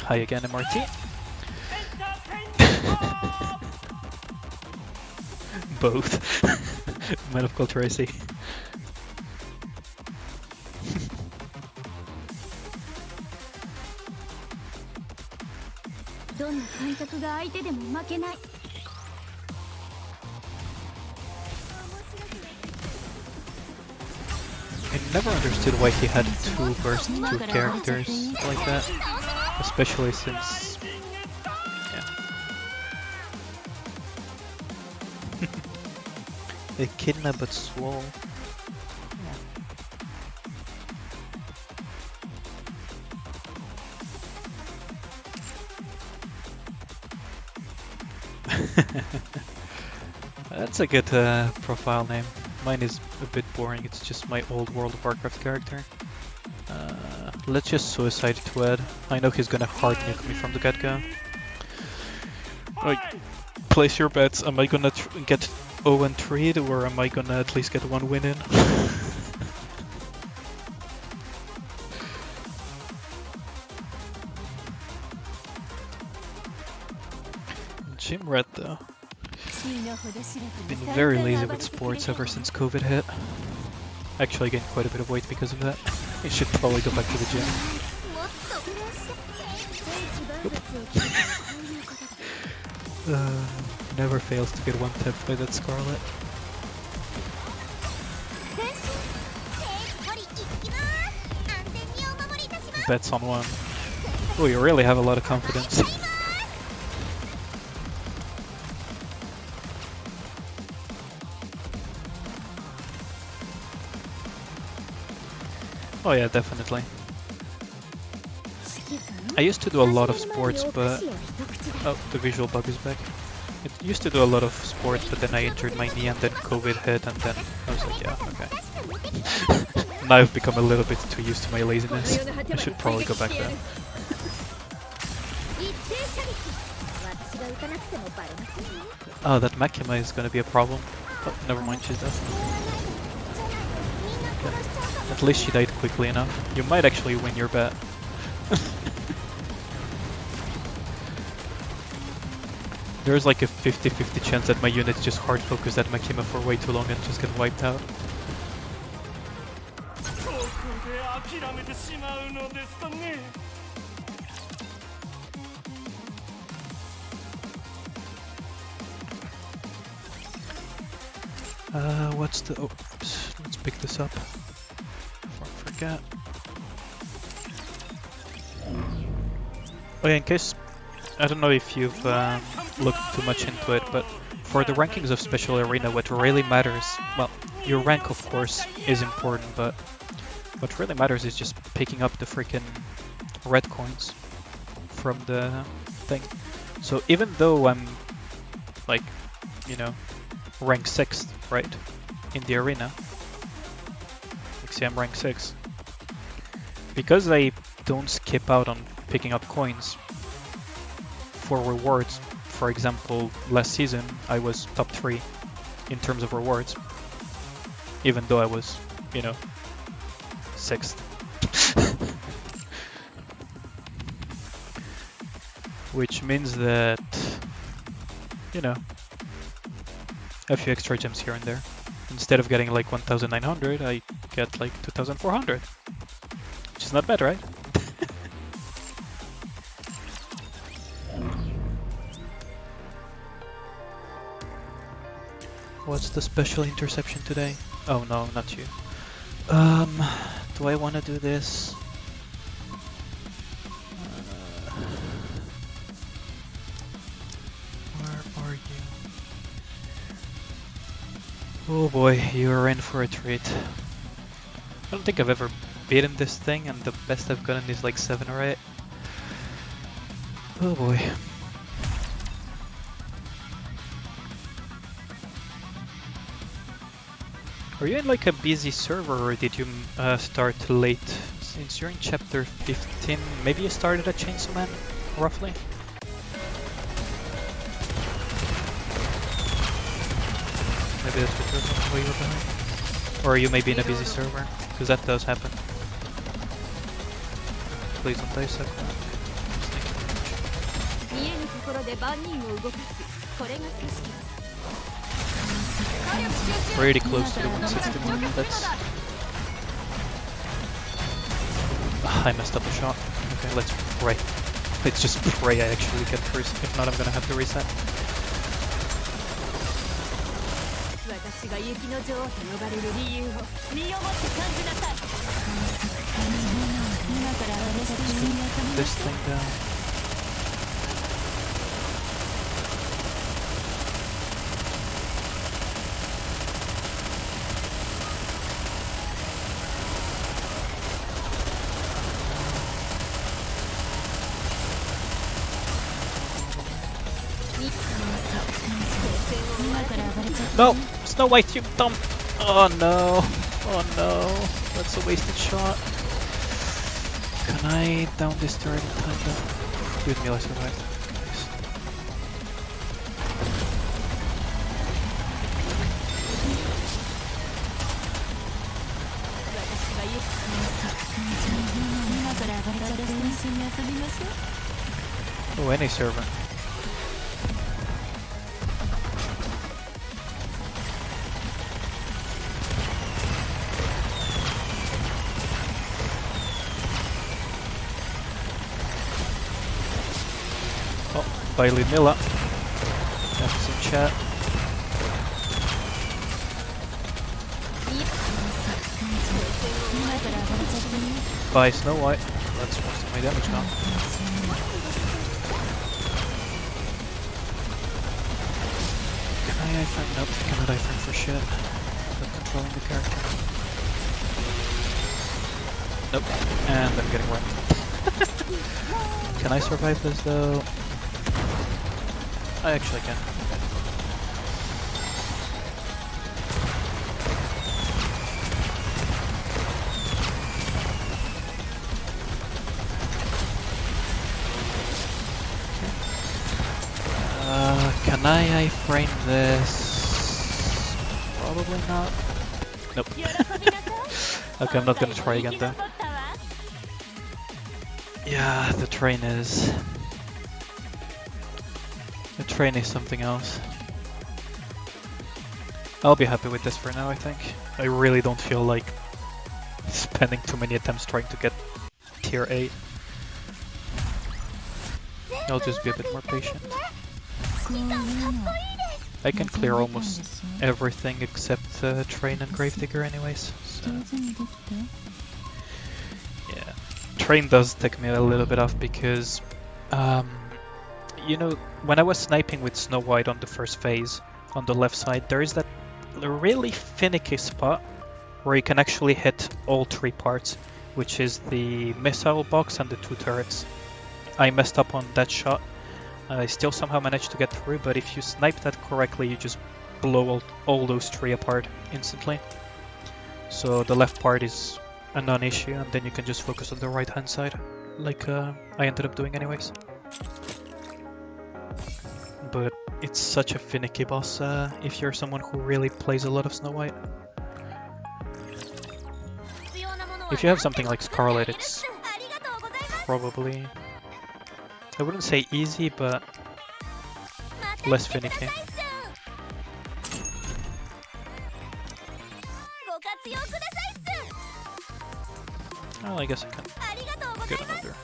Hi again, MRT. Both. Man of culture, I see. どんな感覚が相手でも負けない。 I never understood why he had two burst, two characters like that. Especially since... yeah. Echidna but swole. That's a good profile name. Mine is a bit boring, it's just my old World of Warcraft character. Let's just suicide Twed. I know he's gonna hard nuke me from the get-go. Like, place your bets. Am I gonna get 0-3 or am I gonna at least get one win in? Gym Rat though. Been very lazy with sports ever since COVID hit. Actually gained quite a bit of weight because of that. I should probably go back to the gym. Never fails to get one tap by that Scarlet. Bets on one. Oh, you really have a lot of confidence. Oh yeah, definitely. I used to do a lot of sports, but... oh, the visual bug is back. I used to do a lot of sports, but then I injured my knee and then COVID hit and then I was like, yeah, okay. Now I've become a little bit too used to my laziness. I should probably go back there. Oh, that Makima is gonna be a problem. Oh, never mind, she's dead. Okay. At least she died quickly enough. You might actually win your bet. There's like a 50-50 chance that my unit just hard focused at Makima for way too long and just get wiped out. What's the... oh, oops. Let's pick this up before I forget. Oh yeah, in case... I don't know if you've looked too much into it, but for the rankings of Special Arena, what really matters... well, your rank of course is important, but what really matters is just picking up the freaking red coins from the thing. So even though I'm, like, you know, rank 6th, right, in the arena, like see I'm rank 6, because I don't skip out on picking up coins for rewards. For example, last season I was top 3 in terms of rewards, even though I was, you know, 6th. Which means that, you know, a few extra gems here and there. Instead of getting like 1,900, I get like 2,400. Which is not bad, right? What's the special interception today? Oh no, not you. Do I want to do this? Where are you? Oh boy, you're in for a treat. I don't think I've ever beaten this thing, and the best I've gotten is like 7 or 8. Oh boy. Are you in like a busy server, or did you start late? Since you're in chapter 15, maybe you started at Chainsaw Man, roughly? maybe that's what you're way behind. Or you may be in a busy server, because that does happen. Please don't dissect that. 見えぬところで万人を動かすこれが組織です Pretty close to the 161. That's... I messed up a shot. Okay, let's pray. Let's just pray I actually get through. If not, I'm gonna have to reset. 私が雪の女王と呼ばれる理由を身をもって感じなさい This thing down. No! Snow White, you dumb! Oh no! Oh no! That's a wasted shot. Can I down this turret in time though? With me, I survived. Nice. Oh, any server. By Ludmilla. Have some chat. By Snow White. That's most of my damage now. Can I iframe? Nope, cannot iframe for shit. Not controlling the character. Nope. And I'm getting wrecked. Can I survive this though? I actually can. Can I frame this? Probably not. Nope. Okay, I'm not gonna try again though. Yeah, the train is... The train is something else. I'll be happy with this for now, I think. I really don't feel like spending too many attempts trying to get tier 8. I'll just be a bit more patient. I can clear almost everything except train and gravedigger anyways, so... Yeah. Train does take me a little bit off because... you know, when I was sniping with Snow White on the first phase, on the left side, there is that really finicky spot where you can actually hit all 3 parts, which is the missile box and the 2 turrets. I messed up on that shot, and I still somehow managed to get through, but if you snipe that correctly, you just blow all those 3 apart instantly. So the left part is a non-issue, and then you can just focus on the right-hand side, like I ended up doing anyways. But it's such a finicky boss if you're someone who really plays a lot of Snow White. If you have something like Scarlet, it's probably... I wouldn't say easy, but less finicky. Well, I guess I can get another ticket.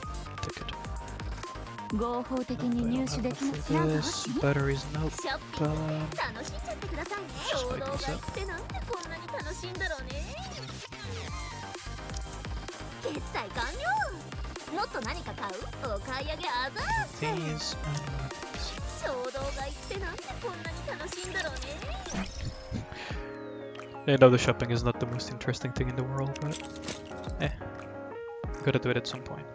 For this, batteries, nope. Spike this up. These, I know the shopping is not the most interesting thing in the world, but gotta do it at some point.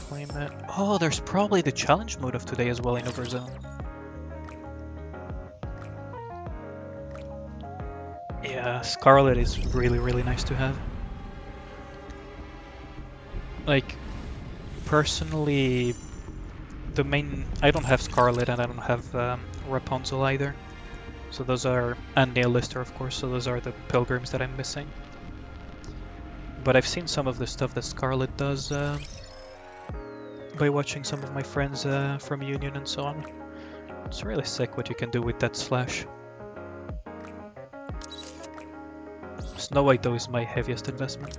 Claim it. Oh, there's probably the challenge mode of today as well in Overzone. Yeah, Scarlet is really, really nice to have. Like, personally, the main... I don't have Scarlet and I don't have Rapunzel either. So those are, and Nihilister of course, so those are the pilgrims that I'm missing. But I've seen some of the stuff that Scarlet does by watching some of my friends from Union and so on. It's really sick what you can do with that slash. Snow White though is my heaviest investment.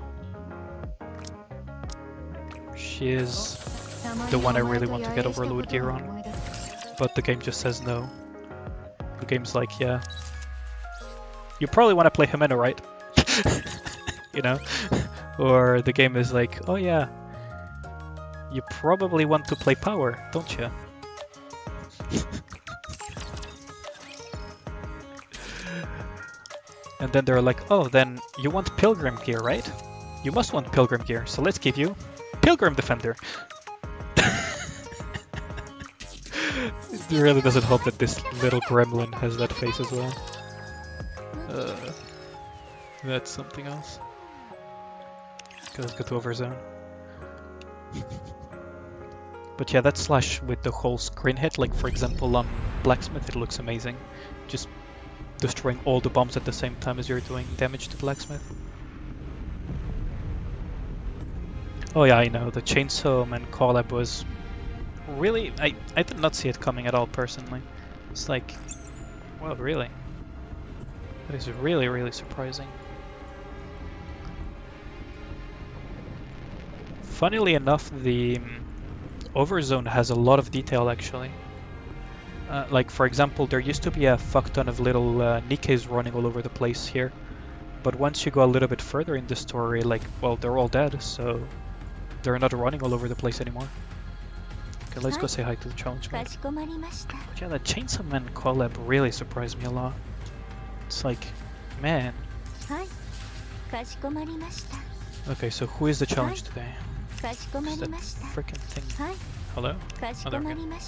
She is the one I really want to get Overload gear on, but the game just says no. The game's like, yeah, you probably want to play Jimeno, right? You know? Or the game is like, oh yeah, you probably want to play Power, don't you? And then they're like, oh, then you want Pilgrim gear, right? You must want Pilgrim gear, so let's give you Pilgrim Defender. It really doesn't help that this little gremlin has that face as well. That's something else. Okay, let's go to Overzone. But yeah, that slash with the whole screen hit, like for example on Blacksmith, it looks amazing. Just destroying all the bombs at the same time as you're doing damage to Blacksmith. Oh yeah, I know, the Chainsaw Man collab was really... I did not see it coming at all, personally. It's like... well, really? That is really, really surprising. Funnily enough, the Overzone has a lot of detail, actually. Like, for example, there used to be a fuck ton of little Nikkes running all over the place here. But once you go a little bit further in the story, like, well, they're all dead, so... they're not running all over the place anymore. Okay, let's go say hi to the challenge mode. But yeah, that Chainsaw Man collab really surprised me a lot. It's like, man. Okay, so who is the challenge today? Is that freaking thing? Hello? Oh, there we go.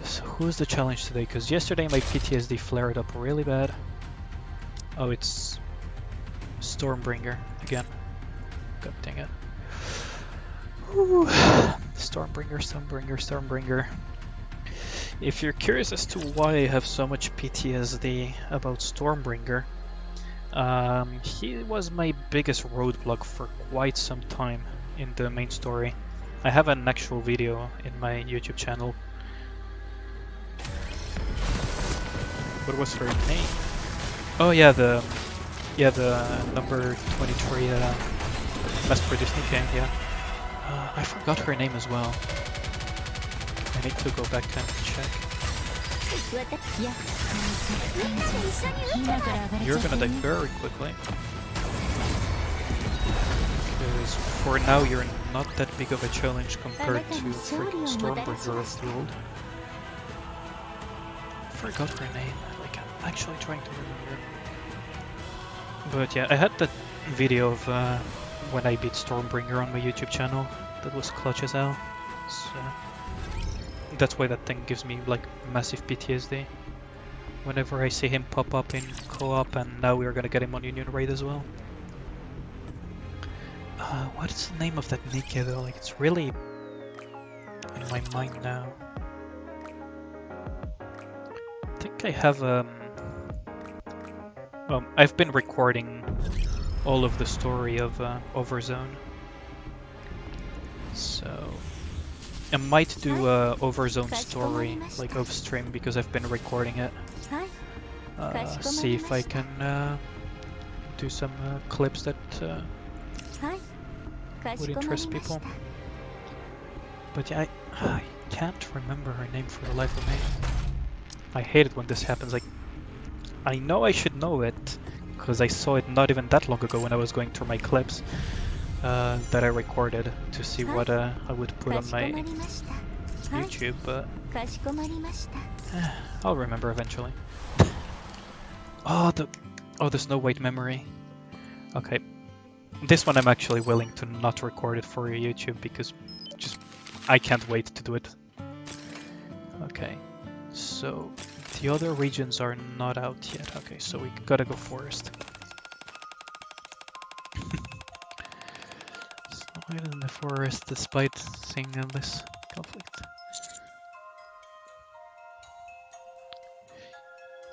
So who's the challenge today? Because yesterday my PTSD flared up really bad. Oh, it's Stormbringer again. God dang it. Whew. Stormbringer, Stormbringer, Stormbringer. If you're curious as to why I have so much PTSD about Stormbringer, he was my biggest roadblock for quite some time in the main story. I have an actual video in my YouTube channel. What was her name? Oh yeah, the number 23 mass-produced Nikke, yeah. I forgot her name as well. I need to go back and check. You're gonna die very quickly. Because for now you're not that big of a challenge compared to freaking Stormbringer of the old. I forgot her name. Like, I'm actually trying to remember. But yeah, I had that video of when I beat Stormbringer on my YouTube channel. That was clutch as hell. So that's why that thing gives me like massive PTSD. Whenever I see him pop up in co-op, and now we're gonna get him on Union Raid as well. What is the name of that Nikke though? Like, it's really in my mind now. I think I have I've been recording all of the story of Overzone. So I might do a Overzone story like off stream because I've been recording it. See if I can do some clips that would interest people. But yeah, I can't remember her name for the life of me. I hate it when this happens. Like, I know I should know it because I saw it not even that long ago when I was going through my clips that I recorded to see what I would put on my YouTube, but I'll remember eventually. Oh, the Snow White memory. Okay, this one I'm actually willing to not record it for YouTube because just I can't wait to do it. Okay, so the other regions are not out yet. Okay, so we gotta go forest. Snow White in the forest despite seeing this conflict.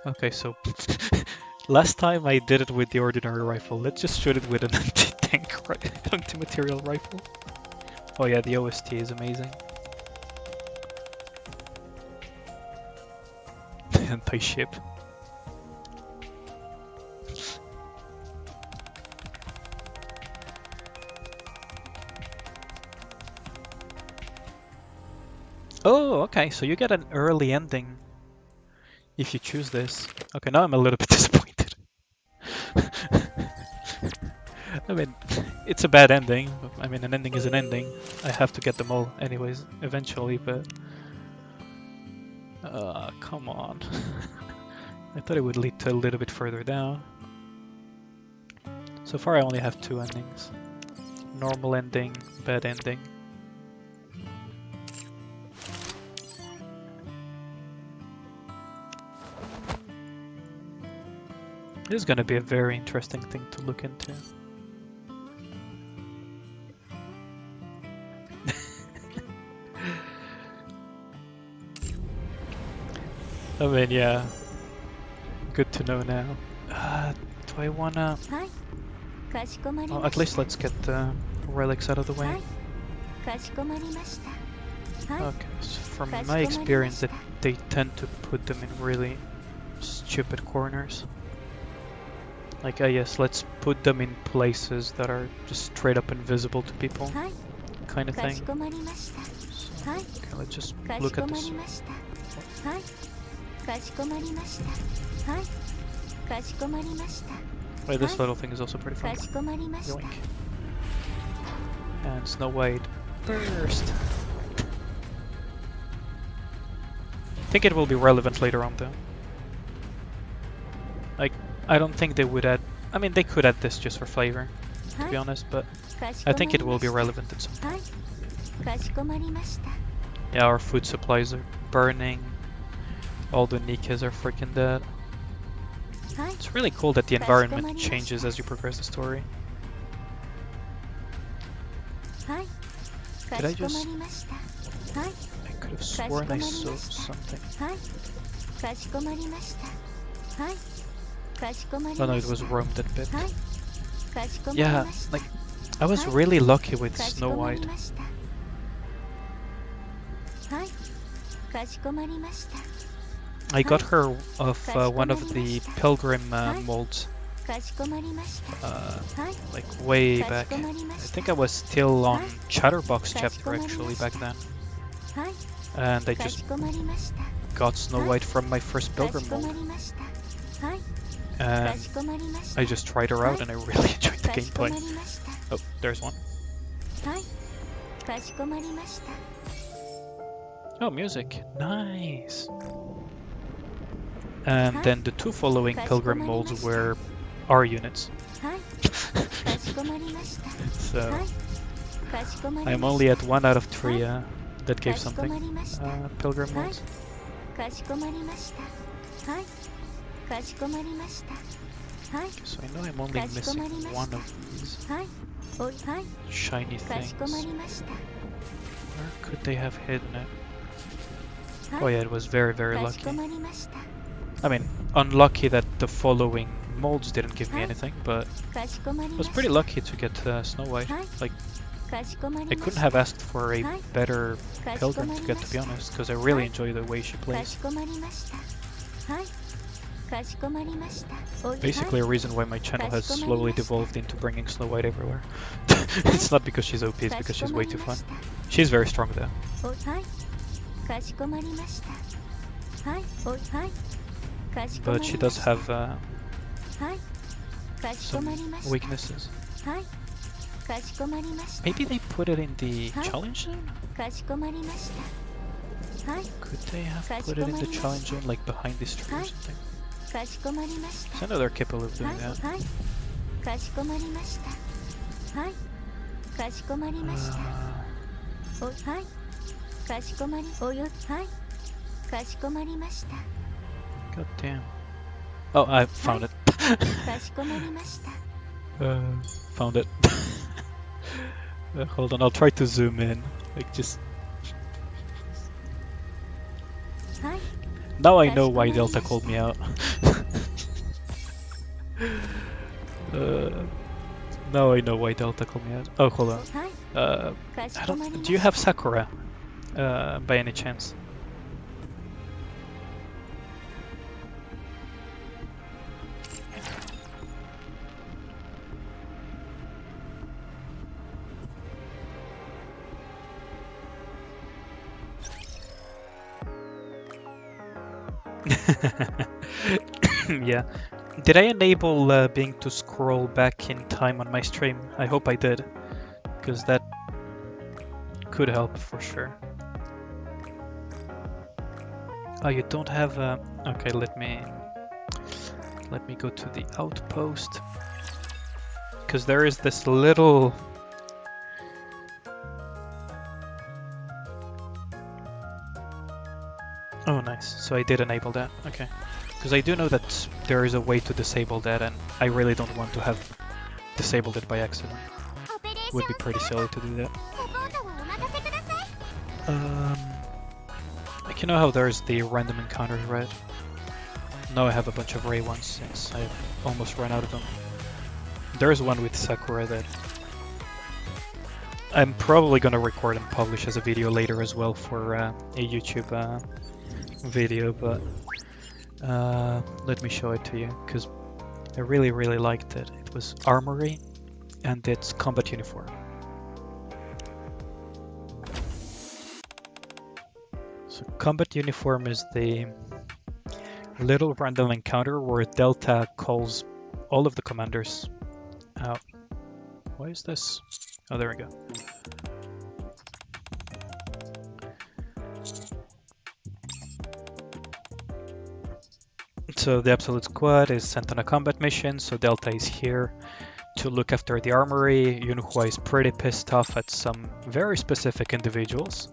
Okay, so last time I did it with the ordinary rifle. Let's just shoot it with an anti-tank anti-material rifle. Oh yeah, the OST is amazing. Anti-ship. Oh, okay, so you get an early ending if you choose this. Okay, now I'm a little bit disappointed. I mean, it's a bad ending. I mean, an ending is an ending. I have to get them all anyways, eventually, but... come on. I thought it would lead to a little bit further down. So far I only have 2 endings. Normal ending, bad ending. This is gonna be a very interesting thing to look into. I mean, yeah. Good to know now. Do I wanna... Oh, at least let's get the relics out of the way. Okay, so from my experience, they tend to put them in really stupid corners. Like, yes, let's put them in places that are just straight up invisible to people, kind of thing. So, okay, let's just look at this. Wait, this little thing is also pretty fun. Yoink. And Snow White burst. I think it will be relevant later on though. Like, I don't think they would add... I mean, they could add this just for flavor, to be honest, but I think it will be relevant at some point. Yeah, our food supplies are burning. All the Nikkes are freaking dead. It's really cool that the environment changes as you progress the story. Did I just... I could have sworn I saw something. Oh no, it was roamed that bit. Yeah, like, I was really lucky with Snow White. I got her off one of the pilgrim molds, like way back. I think I was still on Chatterbox chapter actually back then. And I just got Snow White from my first pilgrim mold. And I just tried her out and I really enjoyed the gameplay. Oh, there's one. Oh, music. Nice. And then the 2 following pilgrim molds were our units. So I'm only at 1 out of 3 that gave something. Pilgrim molds. So I know I'm only missing 1 of these shiny things. Where could they have hidden it? Oh yeah, it was very, very lucky. I mean, unlucky that the following molds didn't give me anything, but I was pretty lucky to get Snow White. Like, I couldn't have asked for a better pilgrim to get, to be honest, because I really enjoy the way she plays. Basically a reason why my channel has slowly devolved into bringing Snow White everywhere. It's not because she's OP, it's because she's way too fun. She's very strong though. But she does have some weaknesses. Maybe they put it in the challenge zone? Could they have put it in the challenge zone, like behind this tree or something? I know they're capable of doing that. God damn. Oh, I found it. Found it. Hold on, I'll try to zoom in. Like, just... Now I know why Delta called me out. Now I know why Delta called me out. Oh, hold on. はい、 かし I こまり don't. ま Do you した。 have Sakura? By any chance? Yeah. Did I enable being to scroll back in time on my stream? I hope I did, because that could help for sure. Oh, you don't have okay, let me go to the outpost, because there is this little oh nice, so I did enable that. Okay, because I do know that there is a way to disable that, and I really don't want to have disabled it by accident. Would be pretty silly to do that. Like, you know how there's the random encounters, right? Now I have a bunch of Ray ones since I almost ran out of them. There's one with Sakura that I'm probably gonna record and publish as a video later as well for a YouTube video, but let me show it to you, because I really liked it. It was Armory and its combat uniform. So combat uniform is the little random encounter where Delta calls all of the commanders out. Why is this? Oh, there we go. So the Absolute Squad is sent on a combat mission, so Delta is here to look after the armory. Yunhua is pretty pissed off at some very specific individuals.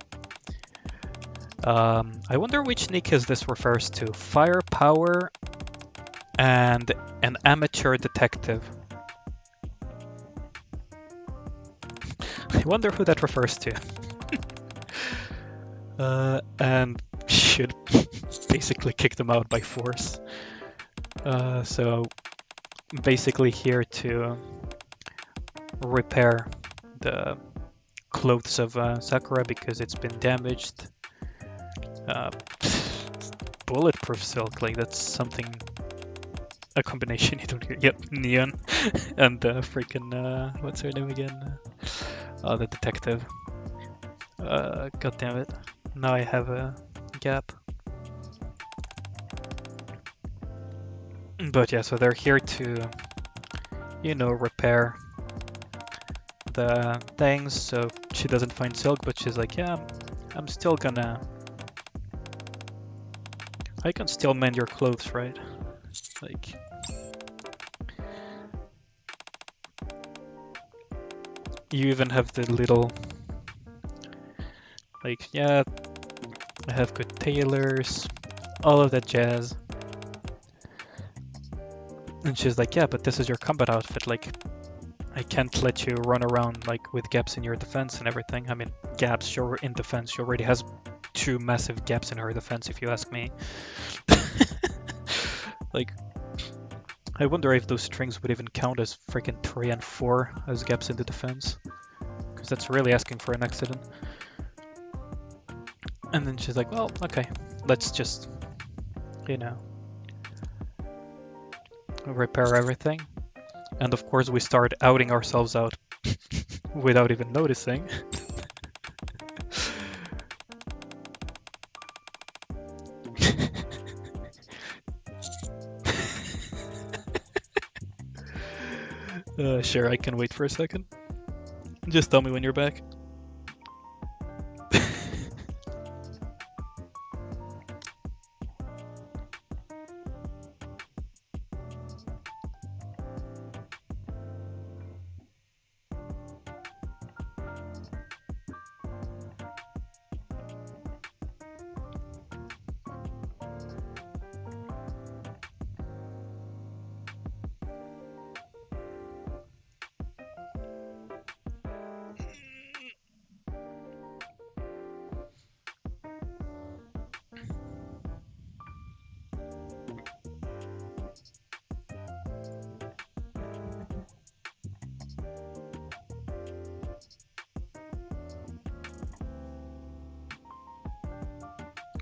I wonder which Nikke this refers to. Firepower and an amateur detective. I wonder who that refers to. And should basically kick them out by force. So basically here to repair the clothes of Sakura because it's been damaged. Bulletproof silk, like that's something, a combination you don't hear. Yep, neon and freaking what's her name again? Oh, the detective. God damn it! Now I have a gap. But yeah, so they're here to, you know, repair the things. So she doesn't find silk, but she's like, yeah, I'm still gonna. I can still mend your clothes, right? Like, you even have the little, like, yeah, I have good tailors, all of that jazz. And she's like, yeah, but this is your combat outfit. Like, I can't let you run around like with gaps in your defense and everything. I mean, gaps, you're in defense. She already has 2 massive gaps in her defense, if you ask me. Like, I wonder if those strings would even count as freaking 3 and 4 as gaps in the defense, because that's really asking for an accident. And then she's like, well, okay, let's just, you know, repair everything. And of course we start outing ourselves out without even noticing. Sure, I can wait for a second. Just tell me when you're back.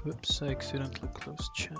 Whoops, I accidentally closed chat.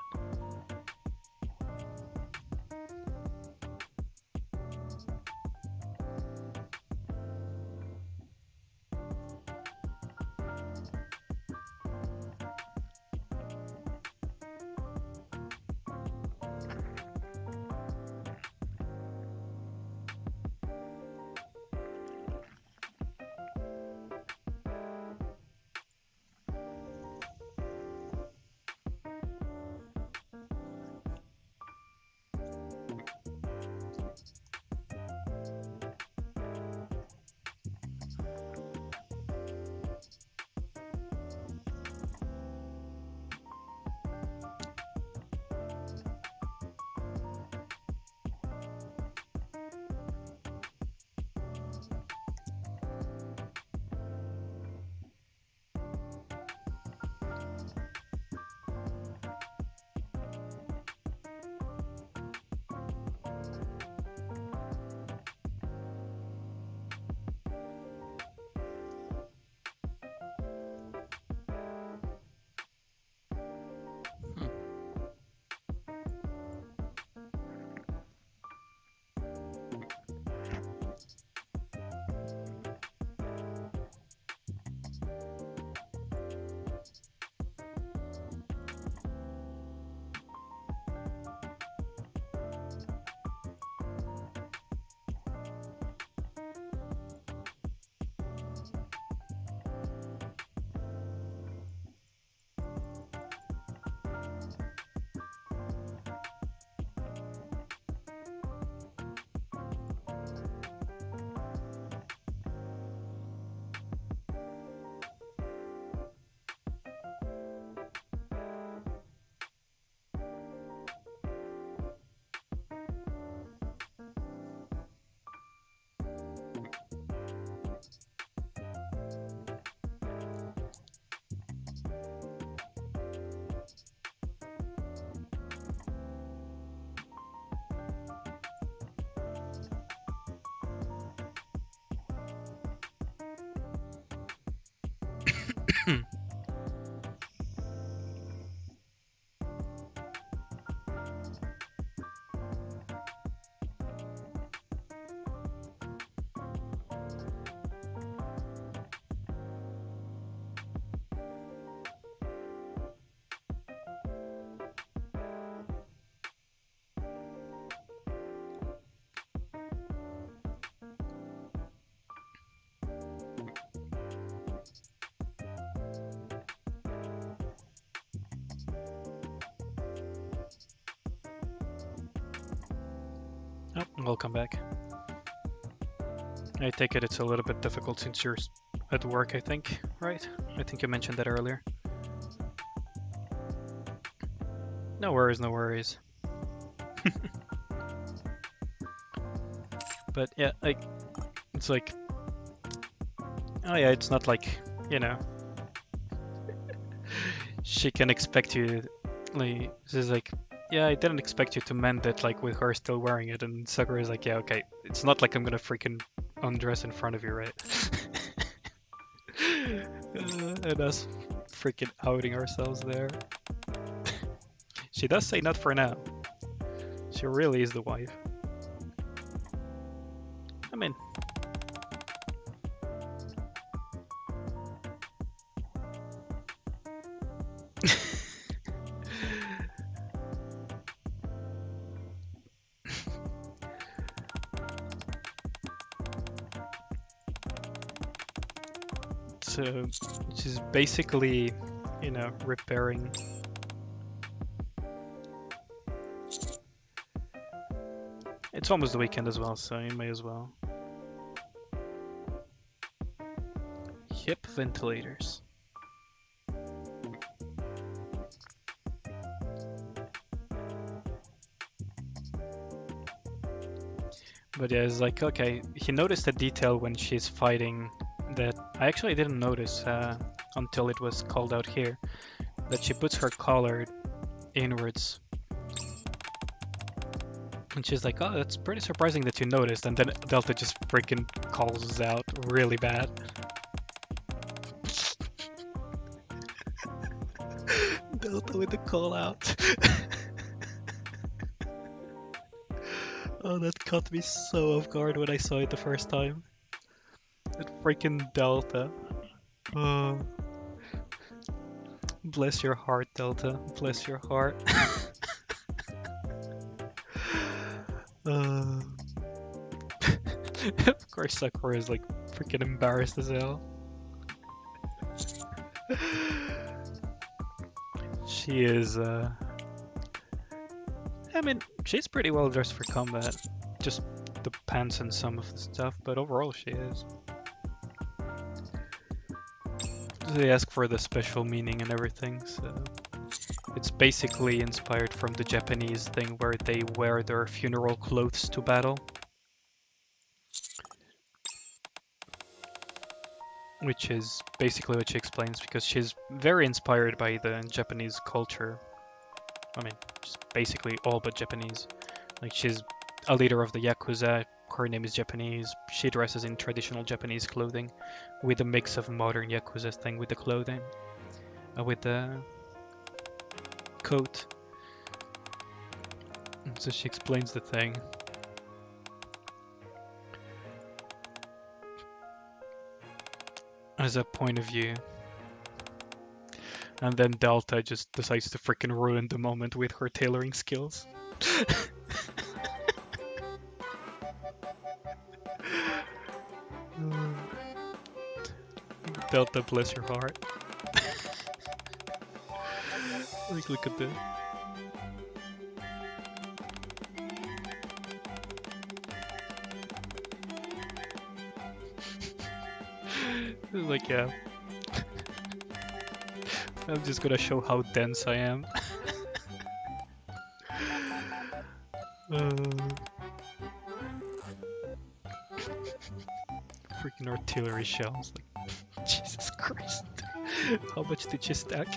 Oh, welcome back. I take it it's a little bit difficult since you're at work, I think, right? I think you mentioned that earlier. No worries, no worries. But yeah, it's like, oh yeah, it's not like, you know, she can expect you, like, she's like, yeah, I didn't expect you to mend it, like, with her still wearing it, and Sakura is like, yeah, okay, it's not like I'm gonna freaking undress in front of you, right? And us freaking outing ourselves there. She does say not for now. She really is the wife. I mean, so she's basically, you know, repairing. It's almost the weekend as well, so you may as well. Hip ventilators. But yeah, it's like, okay, he noticed a detail when she's fighting that I actually didn't notice until it was called out here, that she puts her collar inwards. And she's like, oh, that's pretty surprising that you noticed. And then Delta just freaking calls out really bad. Delta with the call out. Oh, that caught me so off guard when I saw it the first time. That freaking Delta. Oh. Bless your heart, Delta. Bless your heart. Of course, Sakura is like freaking embarrassed as hell. She is, I mean, she's pretty well dressed for combat. Just the pants and some of the stuff, but overall she is. They ask for the special meaning and everything, so it's basically inspired from the Japanese thing where they wear their funeral clothes to battle. Which is basically what she explains, because she's very inspired by the Japanese culture. I mean, just basically all but Japanese. Like, she's a leader of the Yakuza, her name is Japanese, she dresses in traditional Japanese clothing, with a mix of modern Yakuza thing with the clothing, with the coat. And so she explains the thing. As a point of view. And then Delta just decides to freaking ruin the moment with her tailoring skills. Delta, bless your heart. Like, look at this. Like, yeah. I'm just gonna show how dense I am. Freaking artillery shells. Like, Jesus Christ. How much did you stack?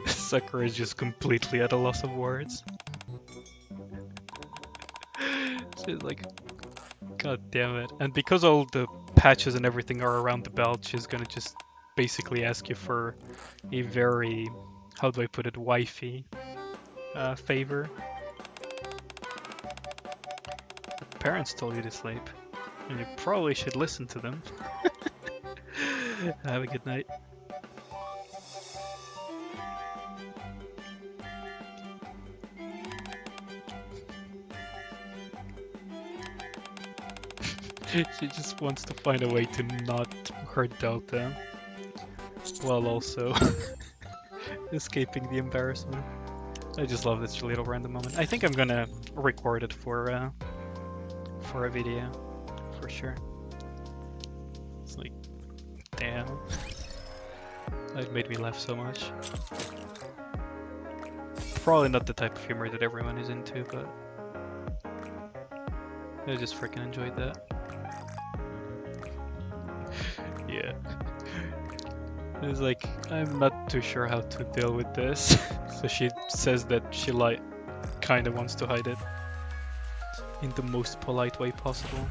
Sakura is just completely at a loss of words. She's like, god damn it. And because all the patches and everything are around the belt, she's gonna just basically ask you for a very, how do I put it, wifey favor. Your parents told you to sleep, and you probably should listen to them. Have a good night. She just wants to find a way to not hurt Delta, while also escaping the embarrassment. I just love this little random moment. I think I'm gonna record it for a video, for sure. It's like, damn. That made me laugh so much. Probably not the type of humor that everyone is into, but I just freaking enjoyed that. Yeah. It's like, I'm not too sure how to deal with this. So she says that she kinda wants to hide it in the most polite way possible.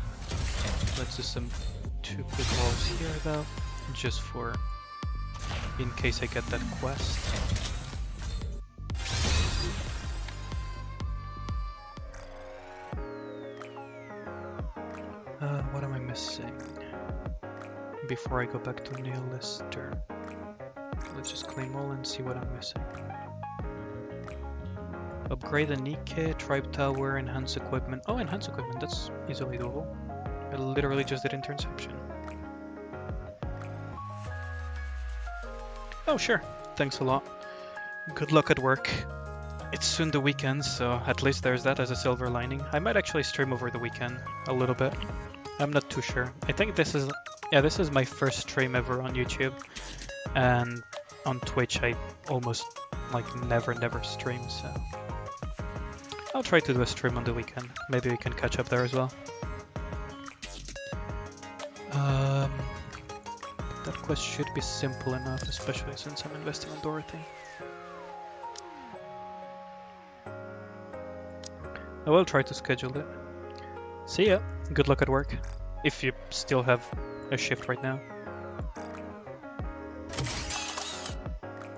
Let's do some 2 quick rolls here though, just for in case I get that quest. What am I missing? Before I go back to Nihilister. Let's just claim all and see what I'm missing. Upgrade the Nikke, Tribe Tower, enhance equipment. Oh, enhance equipment, that's easily doable. I literally just did interception. Oh, sure. Thanks a lot. Good luck at work. It's soon the weekend, so at least there's that as a silver lining. I might actually stream over the weekend a little bit. I'm not too sure. I think this is my first stream ever on YouTube, and on Twitch I almost like never stream, so I'll try to do a stream on the weekend. Maybe we can catch up there as well. That quest should be simple enough, especially since I'm investing on Dorothy. I will try to schedule it. See ya. Good luck at work. If you still have a shift right now.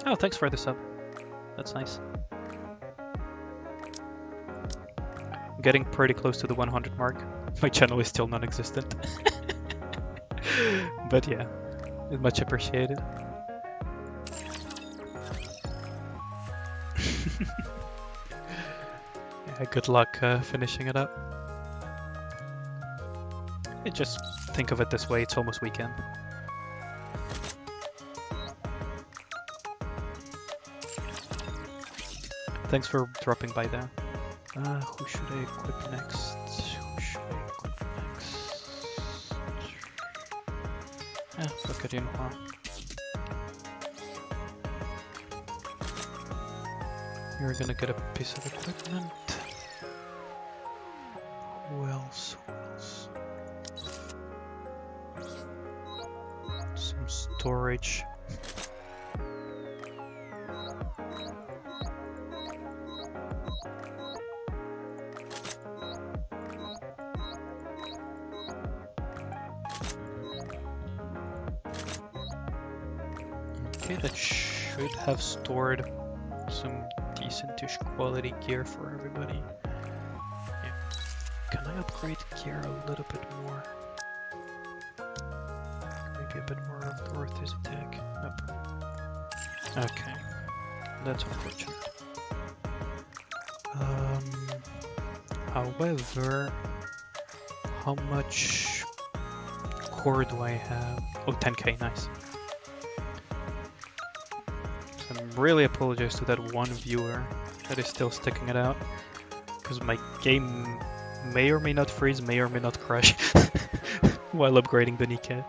Oh, thanks for the sub. That's nice. Getting pretty close to the 100 mark. My channel is still non-existent. But yeah, it's much appreciated. Yeah, good luck finishing it up. Just think of it this way, it's almost weekend. Thanks for dropping by though. Who should I equip next? Who should I equip next? Look at Yunhua. You're gonna get a piece of equipment. Who else? Who else? Some storage. Okay, that should have stored some decentish quality gear for everybody. Yeah. Can I upgrade gear a little bit more? Maybe a bit more of the Orth's attack? Nope. Okay. That's unfortunate. However, how much core do I have? Oh, 10k, nice. I really apologize to that one viewer that is still sticking it out, because my game may or may not freeze, may or may not crash while upgrading the Nikke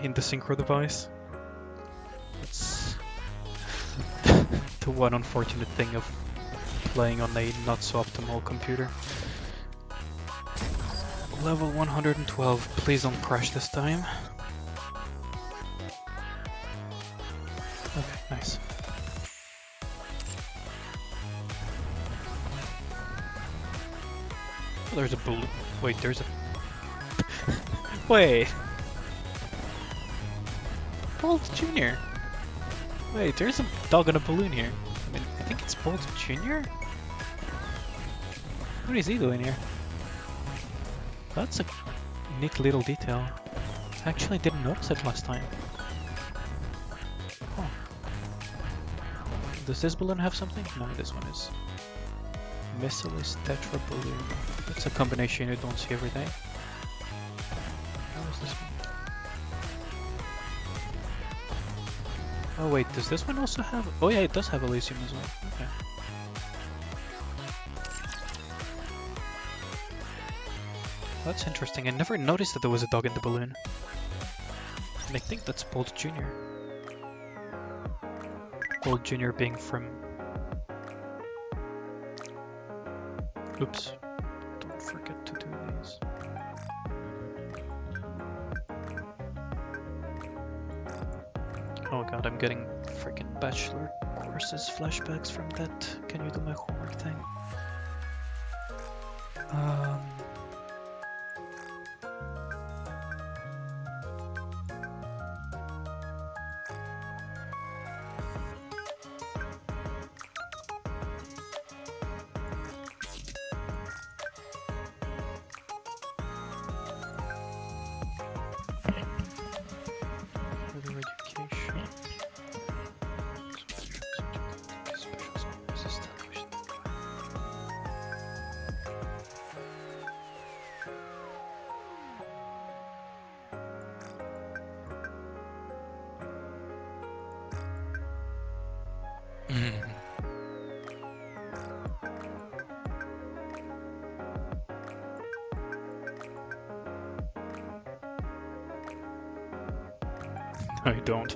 in the synchro device. It's the one unfortunate thing of playing on a not so optimal computer. Level 112, please don't crash this time. Okay, nice. Oh, there's a balloon. Wait, there's a... Wait! Bolt Jr. Wait, there's a dog on a balloon here. I mean, I think it's Bolt Jr.? What is he doing here? That's a neat little detail. I actually didn't notice it last time. Oh. Does this balloon have something? No, this one is. Missilist Tetra Balloon. That's a combination you don't see every day. How is this one? Oh wait, does this one also have... Oh yeah, it does have Elysium as well. Okay. That's interesting. I never noticed that there was a dog in the balloon. And I think that's Bolt Jr. Bolt Jr. being from... Oops. Don't forget to do these. Oh god, I'm getting freaking bachelor courses flashbacks from that. Can you do my homework thing? Further education. Special services established. No, you don't.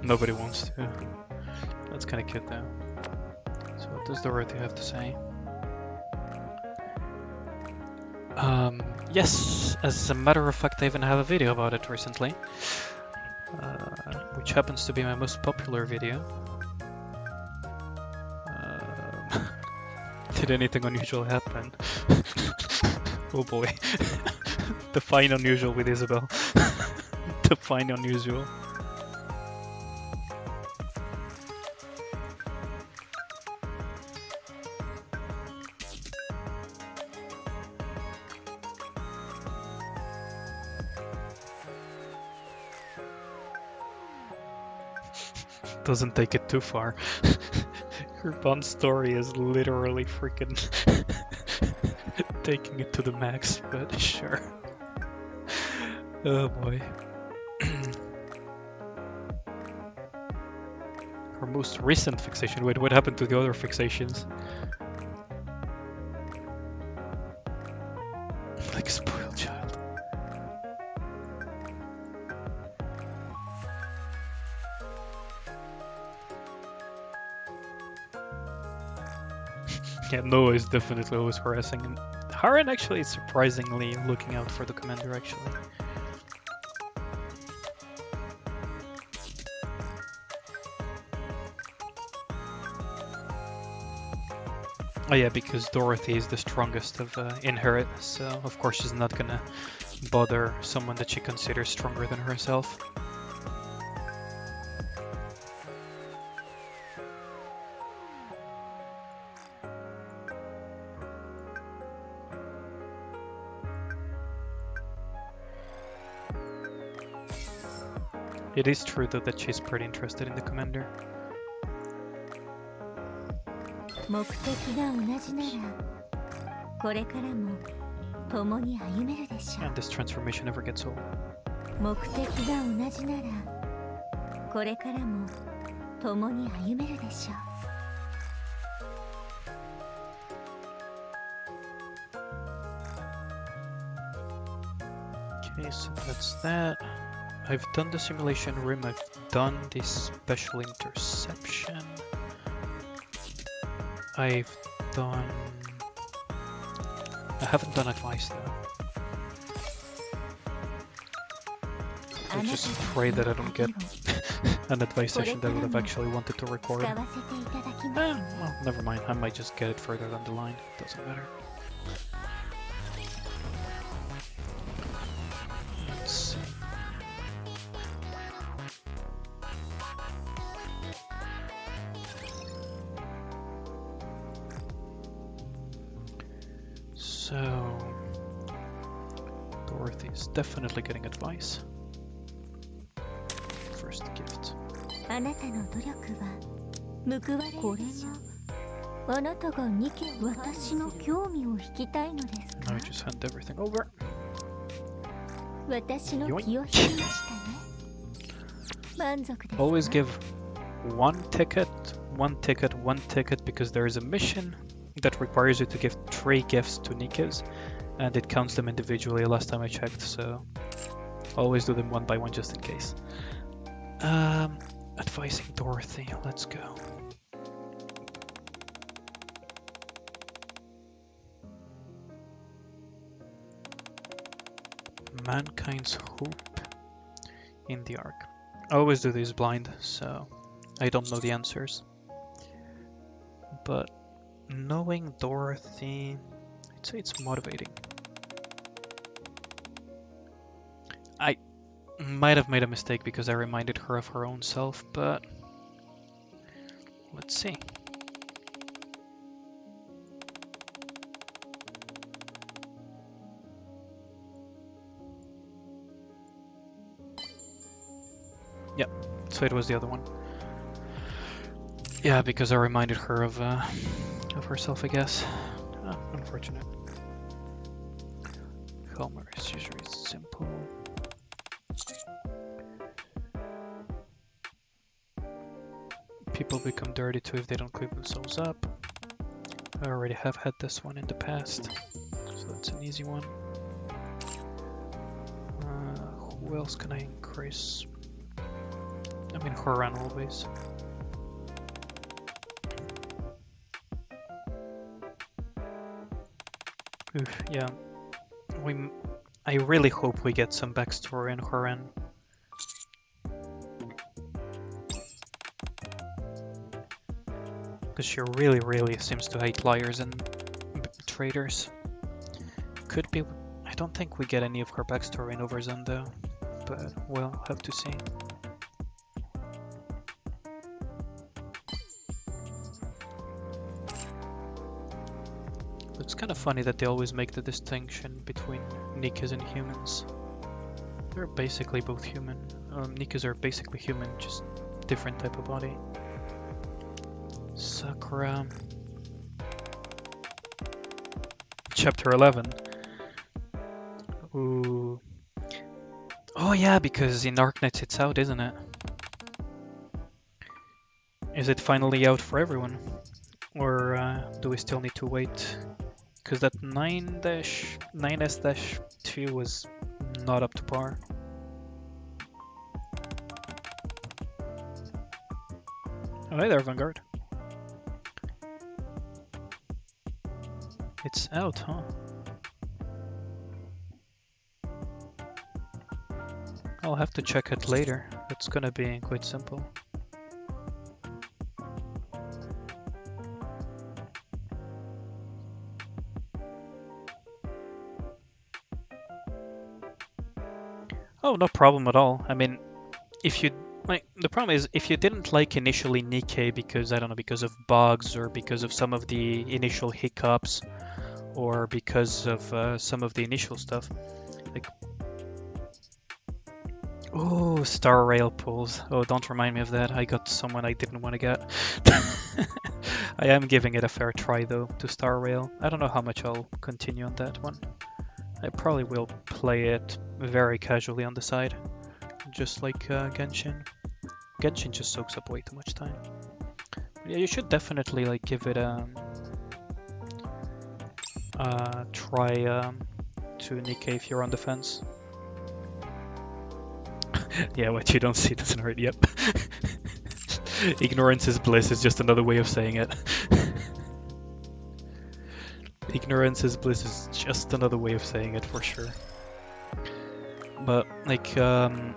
Nobody wants to. That's kind of cute though. So what does Dorothy have to say? Yes, as a matter of fact I even have a video about it recently. Which happens to be my most popular video. Did anything unusual happen? Oh boy. Define unusual with Isabel. Define unusual. Doesn't take it too far. Her Bond story is literally freaking taking it to the max, but sure. Oh boy. Her most recent fixation. Wait, what happened to the other fixations? Like a spoiled child. Yeah, Noah is definitely always harassing him. Haren actually is surprisingly looking out for the commander, actually. Oh yeah, because Dorothy is the strongest of Inherit, so of course she's not gonna bother someone that she considers stronger than herself. It is true though that she's pretty interested in the commander. 目的が同じならこれからも共に歩めるでしょ And this transformation never gets old. 目的が同じならこれからも共に歩めるでしょ Okay, so that's that. I've done the simulation room, I've done the special interception. I haven't done advice though. I just pray that I don't get an advice session that I would have actually wanted to record. 使わせていただきます Well, never mind, I might just get it further down the line. Doesn't matter. Let's see. So, Dorothy is definitely getting advice. First gift. あなたの努力は報われるでしょうあなたがニケ私の興味を引きたいのですか Now I just hand everything over. 私の気を引きましたね満足ですか Always give one ticket, because there is a mission that requires you to give 3 gifts to Nikke's, and it counts them individually last time I checked, so always do them one by one just in case. Advising Dorothy, let's go. Mankind's hope in the Ark. I always do these blind, so I don't know the answers. But knowing Dorothy, I'd say it's motivating. I might have made a mistake because I reminded her of her own self, but let's see. Yep, so it was the other one. Yeah, because I reminded her of herself, I guess. Oh, unfortunate. Homer is usually simple. People become dirty too if they don't clean themselves up. I already have had this one in the past, so that's an easy one. Who else can I increase? I mean, Horan always. Oof, yeah. I really hope we get some backstory on Horan. Because she really seems to hate liars and traitors. Could be. I don't think we get any of her backstory in Overzone though, but we'll have to see. It's kind of funny that they always make the distinction between Nikkes and humans. They're basically both human. Nikkes are basically human, just different type of body. Sakura. Chapter 11. Ooh. Oh yeah, because in Arknights it's out, isn't it? Is it finally out for everyone? Or do we still need to wait? Because that 9S-2 was not up to par. Oh, hey there, Vanguard. It's out, huh? I'll have to check it later. It's gonna be quite simple. Oh, no problem at all. I mean, if you like, the problem is if you didn't like initially Nikke because, I don't know, because of bugs or because of some of the initial hiccups or because of some of the initial stuff, like, oh, Star Rail pulls. Oh, don't remind me of that. I got someone I didn't want to get. I am giving it a fair try though to Star Rail. I don't know how much I'll continue on that one. I probably will play it very casually on the side, just like Genshin. Genshin just soaks up way too much time. But yeah, you should definitely like give it a try to Nikke if you're on the fence. Yeah, what you don't see doesn't hurt. Yep. Ignorance is bliss is just another way of saying it. Ignorance is bliss is just another way of saying it for sure. But like, how do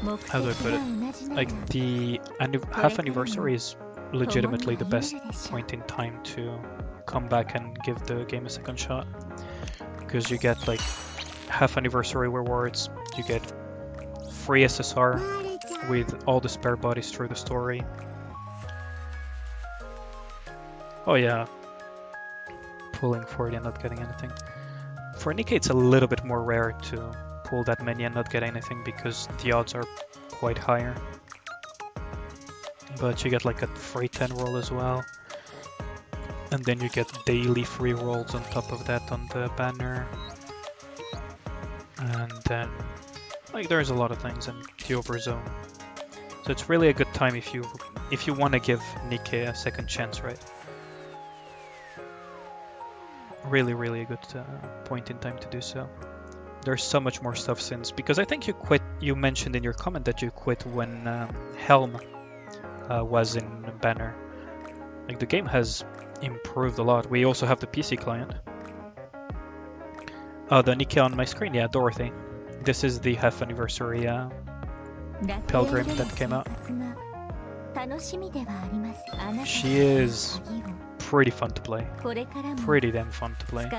I put it? Like the half anniversary is legitimately the best point in time to come back and give the game a second shot, because you get like half anniversary rewards, you get free SSR with all the spare bodies through the story. Oh yeah, pulling 40 and not getting anything. For Nikke it's a little bit more rare to pull that many and not get anything because the odds are quite higher. But you get like a free 10 roll as well. And then you get daily free rolls on top of that on the banner. And then like there's a lot of things in the Overzone. So it's really a good time if you want to give Nikke a second chance, right? Really, really a good point in time to do so. There's so much more stuff since, because I think you mentioned in your comment that you quit when Helm was in banner. Like the game has improved a lot. We also have the PC client. Oh, the Nikke on my screen, yeah, Dorothy. This is the half anniversary Pilgrim that came out. She is pretty fun to play. Pretty damn fun to play.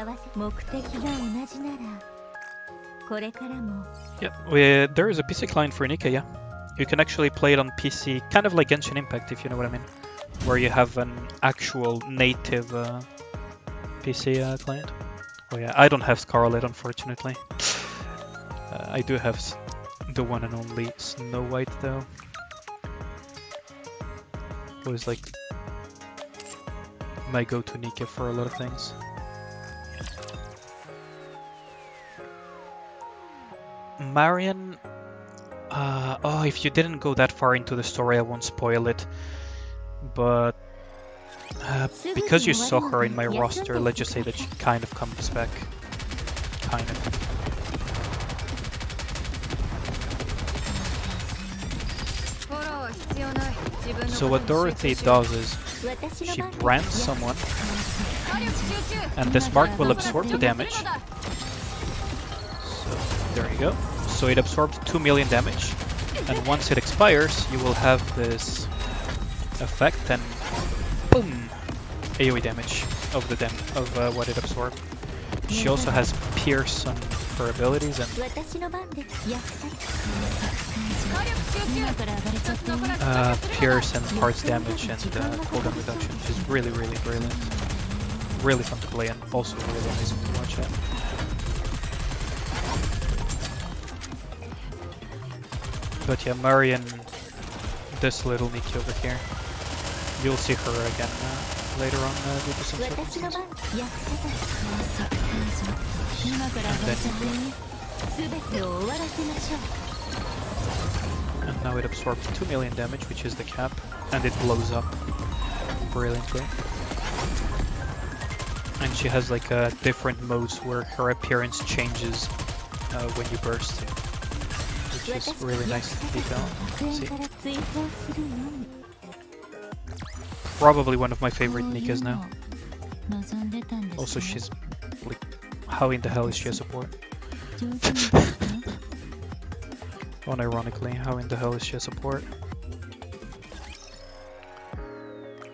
Yeah, there is a PC client for Nikke, yeah. You can actually play it on PC, kind of like Genshin Impact, if you know what I mean. Where you have an actual native PC client. Oh yeah, I don't have Scarlet, unfortunately. I do have the one and only Snow White, though. Who is like my go-to Nikke for a lot of things. Marion, oh, if you didn't go that far into the story, I won't spoil it. But because you saw her in my roster, let's just say that she kind of comes back. Kind of. So what Dorothy does is she brands someone, and this mark will absorb the damage. So there you go. So it absorbed 2 million damage, and once it expires, you will have this effect and boom, AoE damage of the what it absorbed. She also has Pierce on her abilities and 私の番で役立つ Pierce and parts damage and cooldown reduction, which is really, really brilliant. Really fun to play and also really amazing to watch it. But yeah, Mari and this little Nikke over here. You'll see her again later on due to some 私の circumstances. 番役立た今から上がっちゃっていい？つ全てを終わらせましょう And now it absorbs 2 million damage, which is the cap, and it blows up brilliantly. And she has like different modes where her appearance changes when you burst, which is really nice detail. 楽園 See, から追放するのみ probably one of my favorite Nikkes now. 望んでたんです Also, she's like, how in the hell is she a support? 上手にですか？ Unironically, how in the hell is she a support?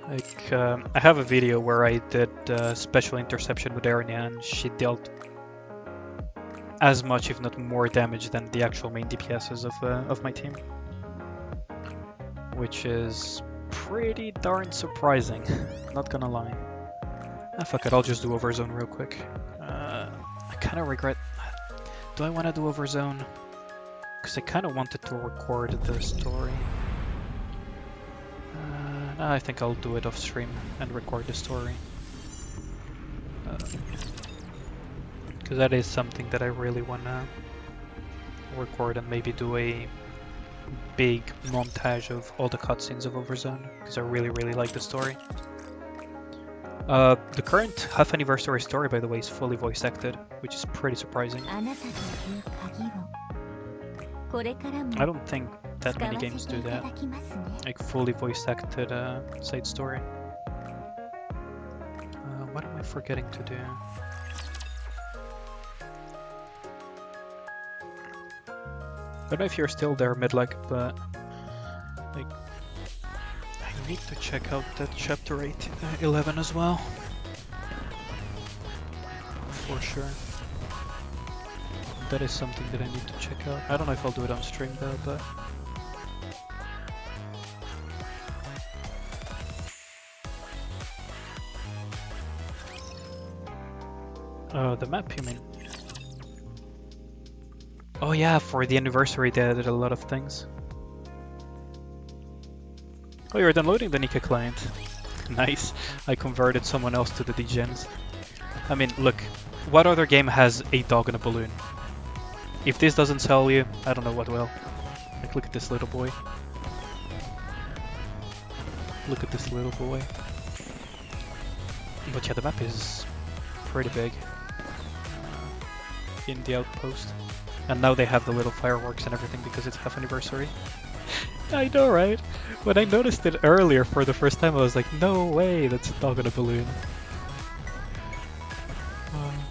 Like, I have a video where I did special interception with Ernia and she dealt as much, if not more damage than the actual main DPSs of my team. Which is pretty darn surprising, not gonna lie. Ah, fuck it, I'll just do Overzone real quick. I kind of regret... Do I want to do Overzone? Because I kind of wanted to record the story. No, I think I'll do it off stream and record the story. Because that is something that I really want to record and maybe do a big montage of all the cutscenes of Overzone. Because I really, really like the story. The current half anniversary story, by the way, is fully voice acted, which is pretty surprising. あなたという鍵をこれからも I don't think that 使わ many せ games て do いた that. だきますね Like fully voice acted side story. What am I forgetting to do? I don't know if you're still there, Midlag, but like I need to check out that chapter 11 as well. For sure. That is something that I need to check out. I don't know if I'll do it on stream though, but the map, you mean? Oh yeah, for the anniversary they added a lot of things. Oh, you're downloading the Nikke client. Nice. I converted someone else to the degens. I mean, look, what other game has a dog in a balloon? If this doesn't sell you, I don't know what will. Like, look at this little boy. Look at this little boy. But yeah, the map is pretty big in the outpost. And now they have the little fireworks and everything because it's half anniversary. I know, right? When I noticed it earlier for the first time, I was like, no way, that's a dog in a balloon.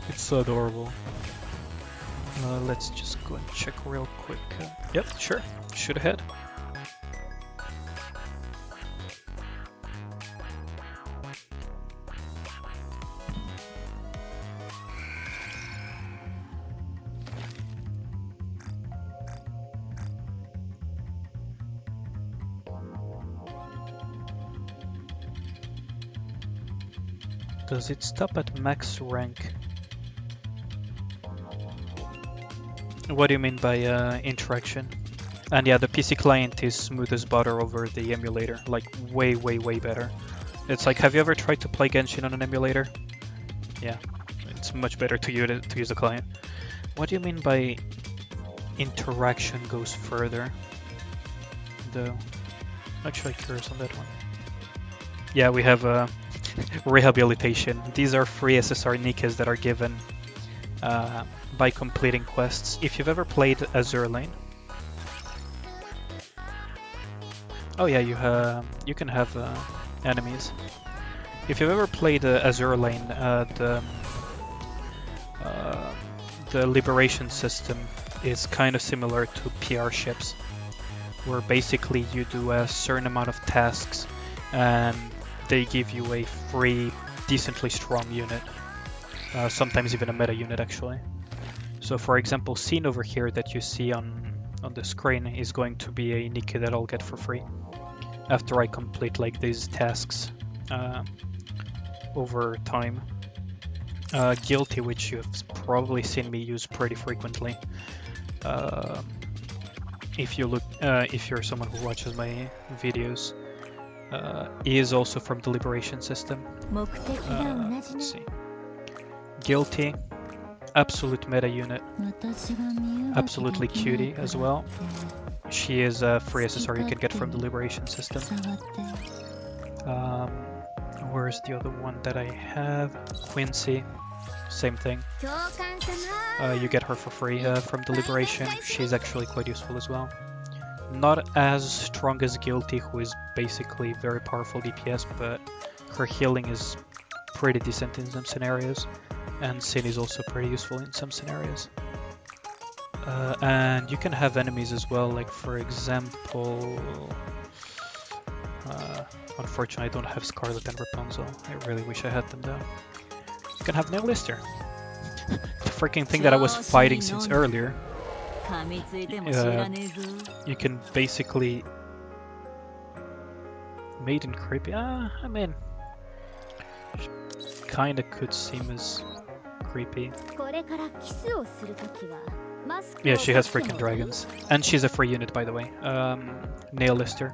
It's so adorable. Let's just go and check real quick. Yep, sure. Shoot ahead. Does it stop at max rank? What do you mean by interaction? And yeah, the PC client is smooth as butter over the emulator, like way, way, way better. It's like, have you ever tried to play Genshin on an emulator? Yeah, it's much better to use a client. What do you mean by interaction goes further? Though, actually curious on that one. Yeah, we have rehabilitation. These are free SSR Nikkes that are given by completing quests. If you've ever played Azure Lane, oh yeah, you can have enemies. If you've ever played Azure Lane, the liberation system is kind of similar to PR ships, where basically you do a certain amount of tasks and they give you a free, decently strong unit. Sometimes even a meta unit, actually. So for example, scene over here that you see on the screen is going to be a Nikke that I'll get for free after I complete like these tasks over time. Guilty, which you've probably seen me use pretty frequently. If you're someone who watches my videos, is also from the Liberation system. 目的が同じ Let's ね see. Guilty, absolute meta unit, 私が身動き absolutely できない cutie から as well. って She is a free SSR you can get from the Liberation system. 触って Where's the other one that I have? Quincy, same thing. 教官様 You get her for free from the Liberation. She's actually quite useful as well. Not as strong as Guilty, who is basically very powerful DPS, but her healing is pretty decent in some scenarios. And Sin is also pretty useful in some scenarios. And you can have enemies as well, like for example... unfortunately I don't have Scarlet and Rapunzel. I really wish I had them though. You can have Nihilister. The freaking thing that I was fighting since earlier. 噛みついても知らねえぞ You can basically... Maiden creepy? I mean... Kinda could seem as creepy. これからキスをするときはマスクを Yeah, she has 取って freaking もいい dragons. And she's a free unit, by the way. Nihilister.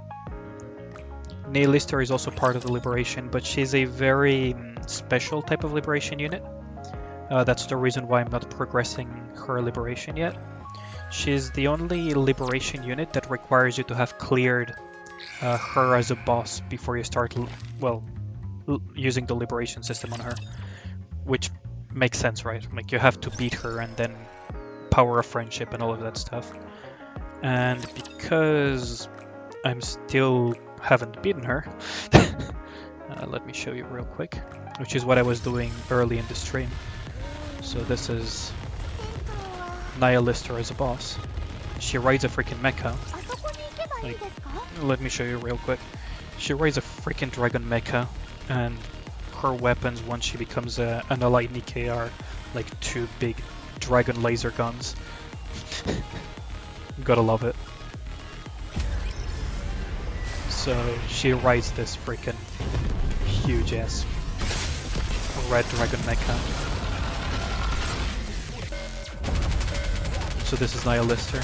Nihilister is also part of the Liberation, but she's a very special type of Liberation unit. That's the reason why I'm not progressing her Liberation yet. She's the only Liberation unit that requires you to have cleared her as a boss before you start, using the Liberation system on her. Which makes sense, right? Like, you have to beat her and then power of friendship and all of that stuff. And because I'm still haven't beaten her, let me show you real quick, which is what I was doing early in the stream. So this is Nihilister as a boss. She rides a freaking mecha. あそこに行けばいいですか Let me show you real quick. She rides a freaking dragon mecha, and her weapons once she becomes an ally Nikke are like two big dragon laser guns. Gotta love it. So she rides this freaking huge ass red dragon mecha. So this is Nihilister.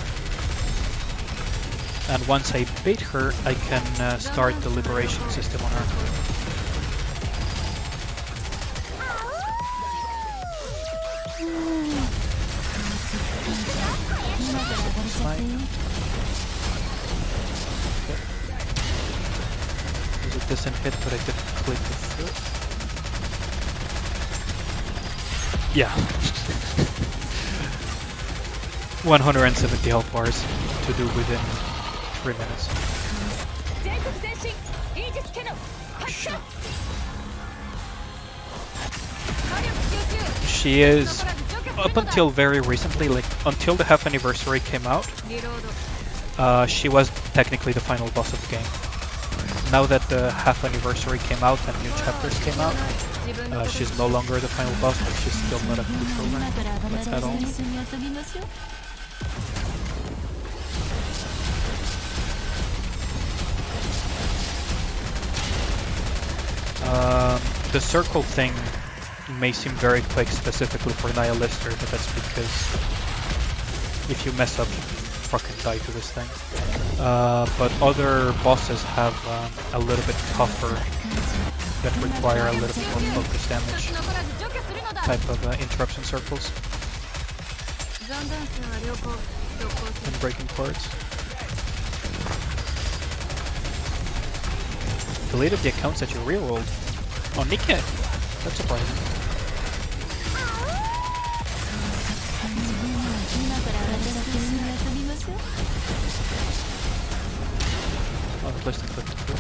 And once I beat her, I can start the Liberation system on her. There's a decent hit, but I didn't click the foot. Yeah. 170 health bars to do within 3 minutes. She is, up until very recently, like until the half anniversary came out, she was technically the final boss of the game. Now that the half anniversary came out and new chapters came out, she's no longer the final boss, but she's still not a crucial rank at all. The circle thing may seem very quick specifically for Nihilister, but that's because if you mess up, you fucking die to this thing. But other bosses have a little bit tougher, that require a little bit more focus damage type of interruption circles and breaking parts. Deleted the accounts that you rerolled. Oh, Nikke! That's surprising. Oh, replaced and flipped through.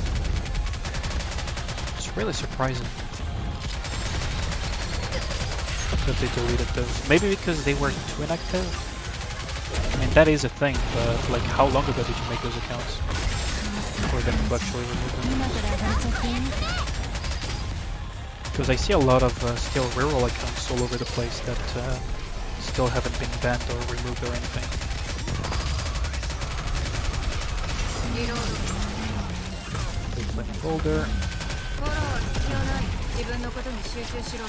It's really surprising that they deleted those. Maybe because they were too inactive? I mean, that is a thing, but like, how long ago did you make those accounts? For them to actually remove them? Because I see a lot of still reroll accounts all over the place that still haven't been banned or removed or anything. リロード Flame Boulder. フォローは必要ない自分のことに集中しろ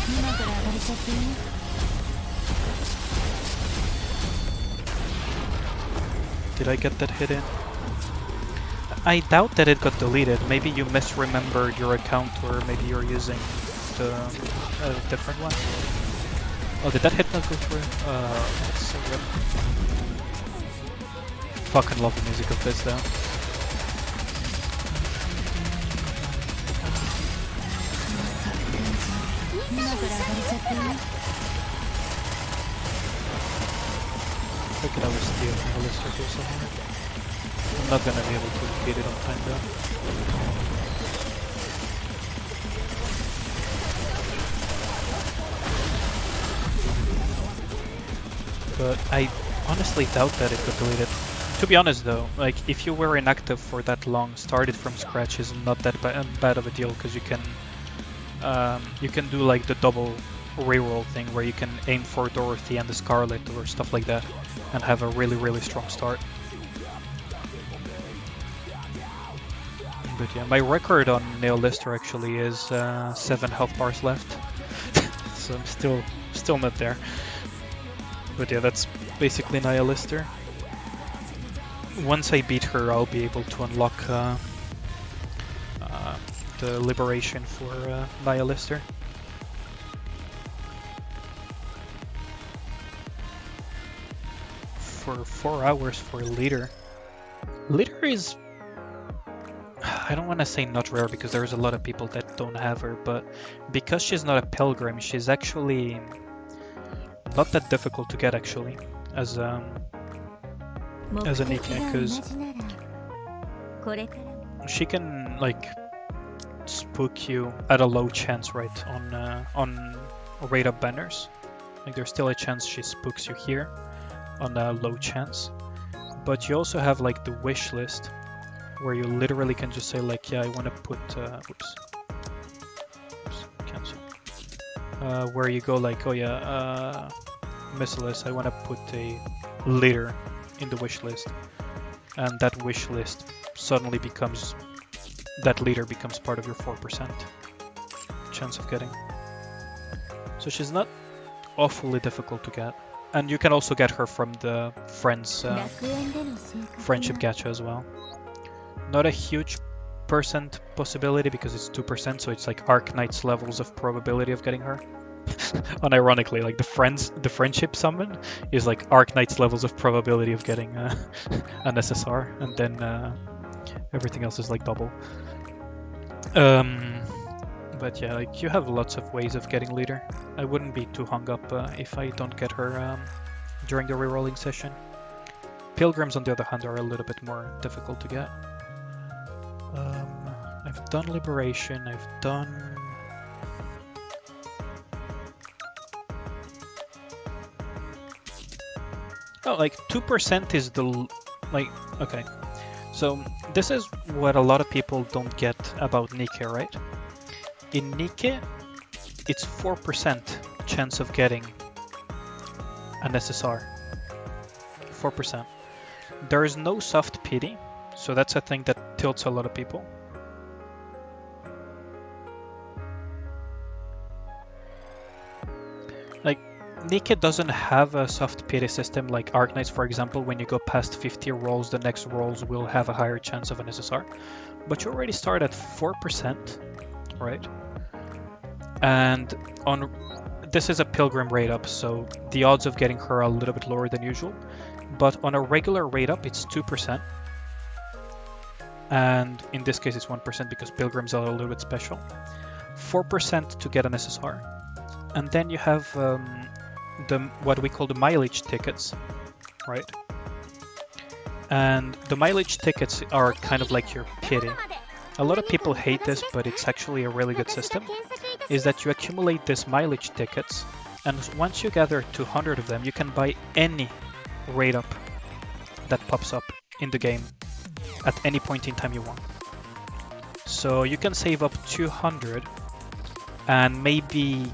今から上がれちゃっていい Did I get that hit in? I doubt that it got deleted. Maybe you misremembered your account, or maybe you're using the different one. Oh, did that hit not go through? That's so good. Fucking love the music of this though. I could always steal Nihilister here somewhere. I'm not gonna be able to beat it on time though. But I honestly doubt that it got deleted. To be honest though, like if you were inactive for that long, started from scratch is not that bad of a deal, because you can do like the double reroll thing where you can aim for Dorothy and the Scarlet or stuff like that and have a really strong start. But yeah, my record on Nihilister actually is 7 health bars left, so I'm still not there. But yeah, that's basically Nihilister. Once I beat her, I'll be able to unlock the liberation for Nihilister. For 4 hours for leader. Leader is, I don't want to say not rare because there's a lot of people that don't have her, but because she's not a pilgrim, she's actually not that difficult to get actually as a Nikke, because she can like spook you at a low chance, right, on rate up banners. Like there's still a chance she spooks you here on a low chance, but you also have like the wish list where you literally can just say like, yeah, I want to put cancel, where you go like, oh yeah, Missilis, I want to put a leader in the wish list, and that wish list suddenly becomes, that leader becomes part of your 4% chance of getting. So she's not awfully difficult to get, and you can also get her from the friends friendship gacha as well. Not a huge percent possibility because it's 2%, so it's like Arknight's levels of probability of getting her. Unironically, like the friendship summon is like Arknight's levels of probability of getting an SSR, and then everything else is like double. But yeah, like you have lots of ways of getting leader. I wouldn't be too hung up if I don't get her during the rerolling session. Pilgrims on the other hand are a little bit more difficult to get. I've done Liberation, I've done... Oh, like 2% is the... like, okay. So this is what a lot of people don't get about Nikke, right? In Nikke, it's 4% chance of getting an SSR. 4%. There is no soft pity, so that's a thing that tilts a lot of people. Like, Nikke doesn't have a soft pity system like Arknights, for example. When you go past 50 rolls, the next rolls will have a higher chance of an SSR. But you already start at 4%, right? And on this is a Pilgrim rate up, so the odds of getting her are a little bit lower than usual. But on a regular rate up, it's 2%. And in this case, it's 1% because Pilgrims are a little bit special. 4% to get an SSR. And then you have what we call the mileage tickets, right? And the mileage tickets are kind of like your pity. A lot of people hate this, but it's actually a really good system. Is that you accumulate these mileage tickets, and once you gather 200 of them, you can buy any rate up that pops up in the game at any point in time you want. So you can save up 200 and maybe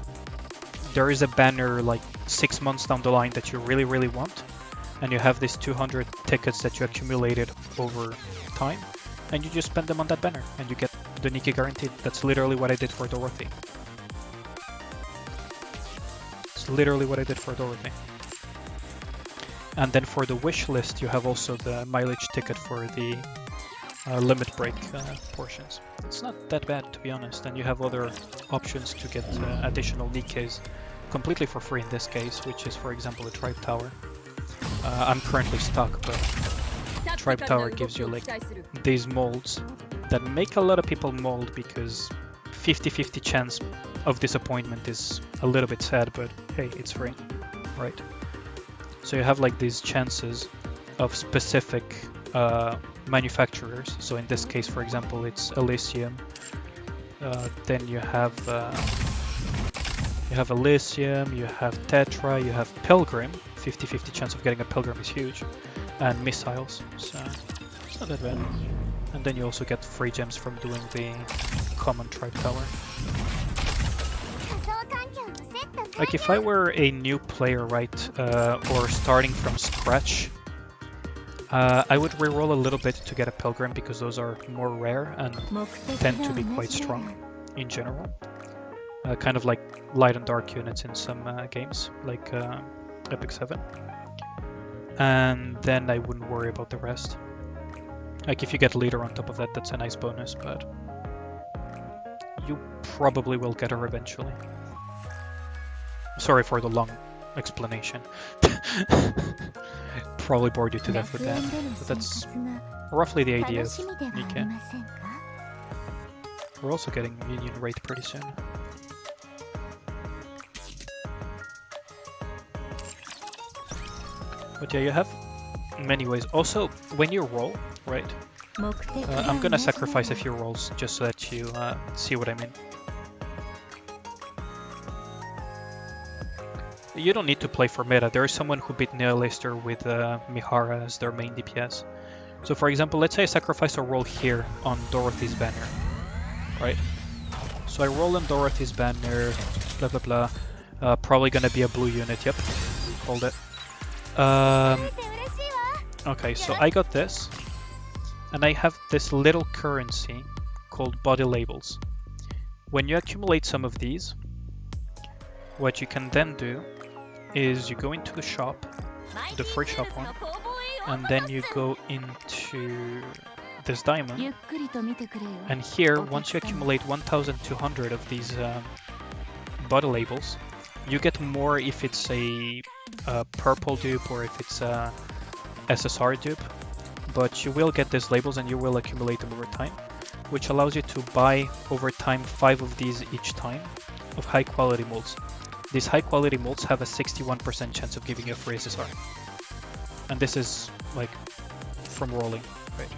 there is a banner like 6 months down the line that you really, really want, and you have these 200 tickets that you accumulated over time, and you just spend them on that banner, and you get the Nikke guaranteed. That's literally what I did for Dorothy. It's literally what I did for Dorothy. And then for the wish list, you have also the mileage ticket for the limit break portions. It's not that bad, to be honest, and you have other options to get additional Nikkes completely for free in this case, which is, for example, a Tribe Tower. I'm currently stuck, but Tribe Tower gives you like these molds that make a lot of people mold because 50-50 chance of disappointment is a little bit sad, but hey, it's free, right? So you have like these chances of specific manufacturers. So in this case, for example, it's Elysium. Then you have Elysium, you have Tetra, you have Pilgrim. 50-50 chance of getting a Pilgrim is huge, and missiles. So it's not that bad. And then you also get free gems from doing the common Tribe Tower. Like if I were a new player, right, or starting from scratch, I would reroll a little bit to get a Pilgrim because those are more rare and tend to be quite strong in general. Kind of like light and dark units in some games, like Epic 7. And then I wouldn't worry about the rest. Like if you get leader on top of that, that's a nice bonus, but you probably will get her eventually. Sorry for the long explanation. Probably bored you to death with that, but that's roughly the idea of Nikke. We're also getting Union Raid pretty soon. But yeah, you have many ways. Also, when you roll, right? I'm gonna sacrifice a few rolls just so that you see what I mean. You don't need to play for meta. There is someone who beat Nihilister with Mihara as their main DPS. So for example, let's say I sacrifice a roll here on Dorothy's banner, right? So I roll on Dorothy's banner, blah blah blah. Probably gonna be a blue unit, yep, called it. Okay, so I got this, and I have this little currency called body labels. When you accumulate some of these, what you can then do is you go into the shop, the free shop one, and then you go into this diamond, and here, once you accumulate 1,200 of these body labels, you get more if it's a purple dupe or if it's a SSR dupe, but you will get these labels and you will accumulate them over time, which allows you to buy over time 5 of these each time of high quality molds. These high quality molds have a 61% chance of giving you a free SSR. And this is like from rolling, right?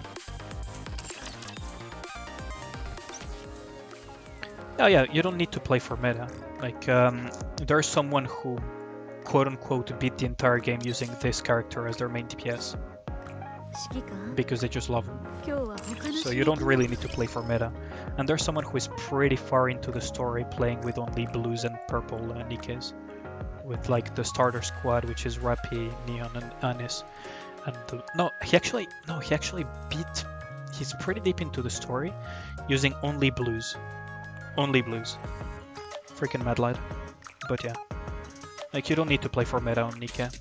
Oh yeah, you don't need to play for meta. Like there's someone who quote unquote beat the entire game using this character as their main DPS. Because they just love him. So you don't really need to play for meta. And there's someone who is pretty far into the story playing with only blues and purple Nikkes. With like the starter squad, which is Rappi, Neon and Anis. And he's pretty deep into the story using only blues. Only blues. Freaking mad lad. But yeah. Like you don't need to play for meta on Nikke.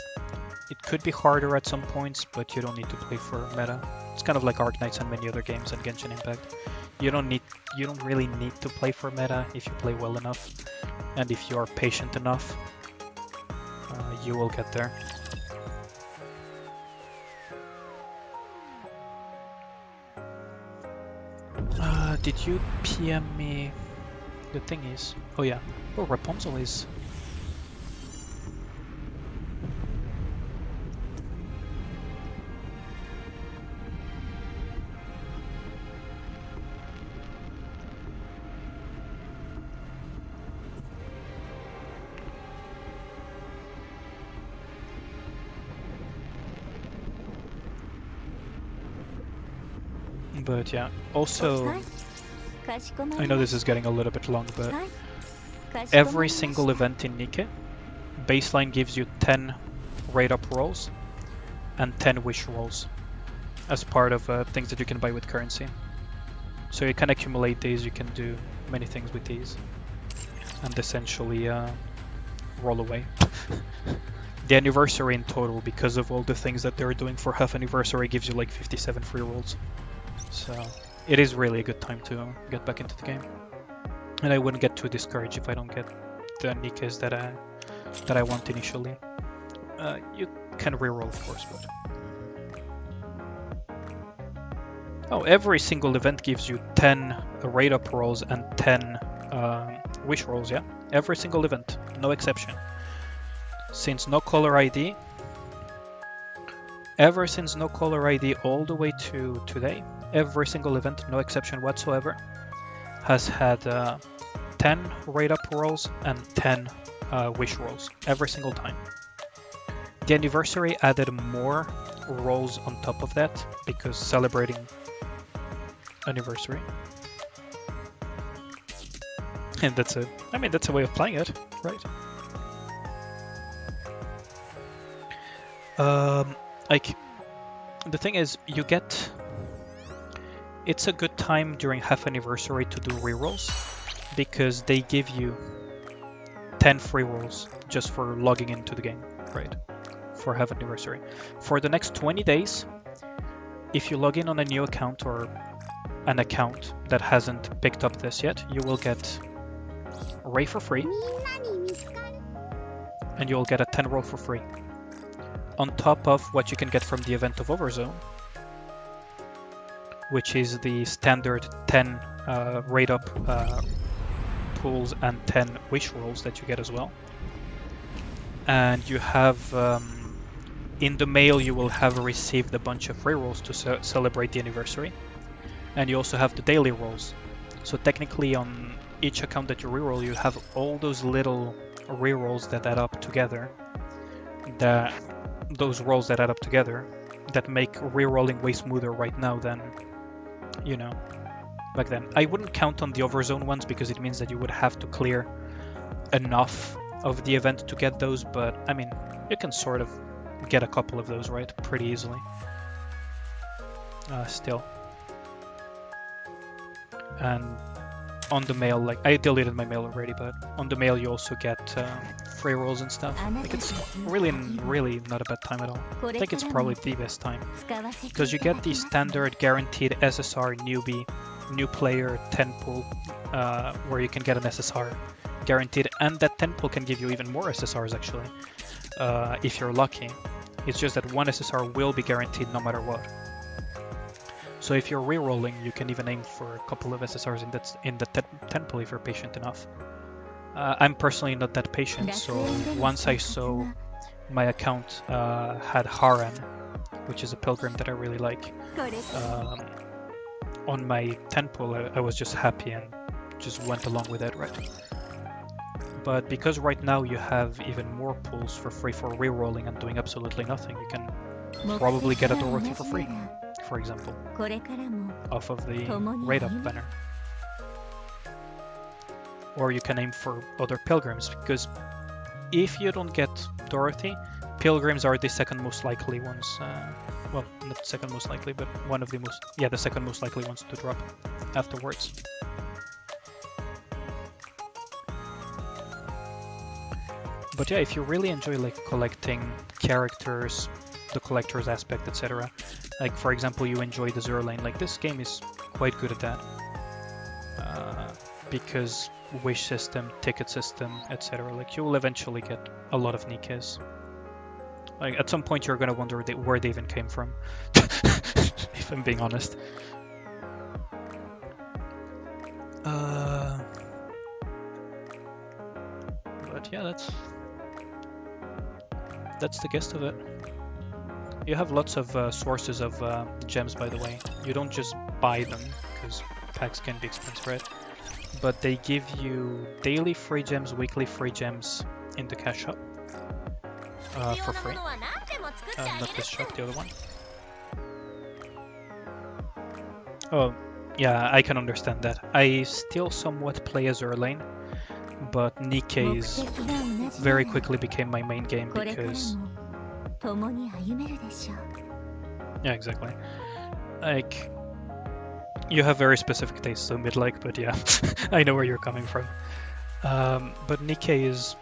It could be harder at some points, but you don't need to play for meta. It's kind of like Arknights and many other games and Genshin Impact. You don't really need to play for meta if you play well enough, and if you are patient enough, you will get there. Did you PM me the thingies? Oh yeah. Oh, Rapunzel is... But yeah, also, I know this is getting a little bit long, but every single event in Nikke, baseline gives you 10 rate up rolls and 10 wish rolls as part of things that you can buy with currency. So you can accumulate these, you can do many things with these, and essentially roll away. The anniversary in total, because of all the things that they're doing for half anniversary, gives you like 57 free rolls. So it is really a good time to get back into the game. And I wouldn't get too discouraged if I don't get the Nikkes that I want initially. You can reroll, of course, but... Oh, every single event gives you 10 rate up rolls and 10 wish rolls, yeah? Every single event, no exception. Since no caller ID, ever since no caller ID all the way to today, every single event, no exception whatsoever, has had 10 rate up rolls and 10 wish rolls, every single time. The anniversary added more rolls on top of that, because celebrating anniversary. And that's a way of playing it, right? Like, the thing is, it's a good time during half anniversary to do rerolls, because they give you 10 free rolls just for logging into the game, right? For half anniversary. For the next 20 days, if you log in on a new account or an account that hasn't picked up this yet, you will get Ray for free, and you'll get a 10 roll for free, on top of what you can get from the event of Overzone, which is the standard 10 rate up pools and 10 wish rolls that you get as well. And you have, in the mail, you will have received a bunch of free rolls to celebrate the anniversary. And you also have the daily rolls. So technically on each account that you reroll, you have all those little rerolls that add up together. Those rolls that add up together that make rerolling way smoother right now than, you know, back then. I wouldn't count on the Overzone ones, because it means that you would have to clear enough of the event to get those, but I mean, you can sort of get a couple of those, right, pretty easily. Still. And on the mail, like, I deleted my mail already, but on the mail you also get free rolls and stuff. Like, it's really not a bad time at all. I think it's probably the best time, because you get the standard guaranteed SSR newbie, new player 10 pool, where you can get an SSR guaranteed, and that 10 pool can give you even more SSRs actually, if you're lucky. It's just that one SSR will be guaranteed no matter what. So if you're re-rolling, you can even aim for a couple of SSRs in the 10 pool if you're patient enough. I'm personally not that patient, so once I saw my account had Haran, which is a pilgrim that I really like, on my 10 pool, I was just happy and just went along with it, right? But because right now you have even more pools for free for re-rolling and doing absolutely nothing, you can probably get a Dorothy for free, for example, off of the rate up banner. Or you can aim for other pilgrims, because if you don't get Dorothy, pilgrims are the second most likely ones. Well, not second most likely, but one of the most, yeah, the second most likely ones to drop afterwards. But yeah, if you really enjoy like collecting characters, the collector's aspect, etc. Like, for example, you enjoy the Zero Lane, like, this game is quite good at that. Because wish system, ticket system, etc. Like, you will eventually get a lot of Nikkes. Like, at some point you're gonna wonder where they even came from, if I'm being honest. But yeah, that's the gist of it. You have lots of sources of gems, by the way. You don't just buy them, because packs can be expensive, right? But they give you daily free gems, weekly free gems in the cash shop for free. Not this shop, the other one. Oh, yeah, I can understand that. I still somewhat play as Erlane, but Nikke's 目的が同じ very なら quickly became my main game これから because も共に歩めるでしょう。 yeah, exactly. Like you have very specific tastes, so mid-like, but yeah, I know where you're coming from. But Nikke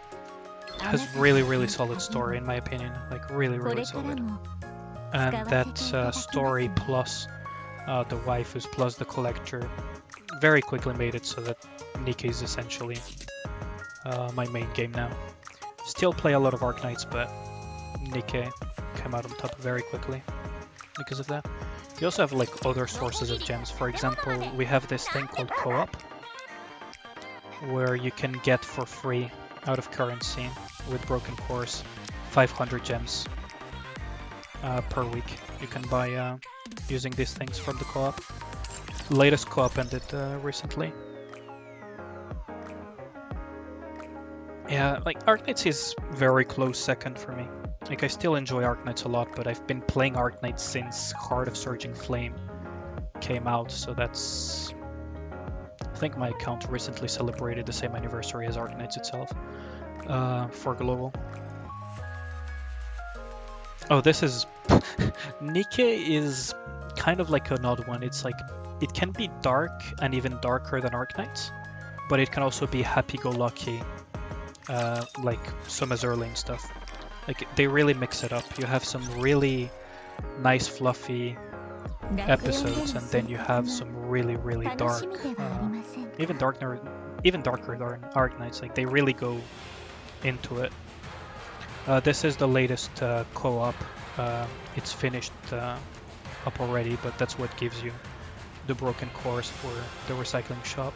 has really solid story in my opinion, like really これから solid. も And that story plus the waifus plus the collector very quickly made it so that Nikke is essentially my main game now. Still play a lot of Arknights, but Nikke came out on top very quickly because of that. You also have like other sources of gems. For example, we have this thing called co-op, where you can get for free out of currency with broken cores 500 gems per week. You can buy using these things from the co-op. Latest co-op ended recently. Yeah, like Arknights is very close second for me. Like I still enjoy Arknights a lot, but I've been playing Arknights since Heart of Surging Flame came out, so that's... I think my account recently celebrated the same anniversary as Arknights itself for global. Oh, this is... Nikke is kind of like an odd one. It's like, it can be dark and even darker than Arknights, but it can also be happy-go-lucky, like some Azurlane stuff. Like, they really mix it up. You have some really nice, fluffy episodes, and then you have some really dark, even darker than Arknights. Like, they really go into it. This is the latest co-op. It's finished up already, but that's what gives you the broken cores for the recycling shop.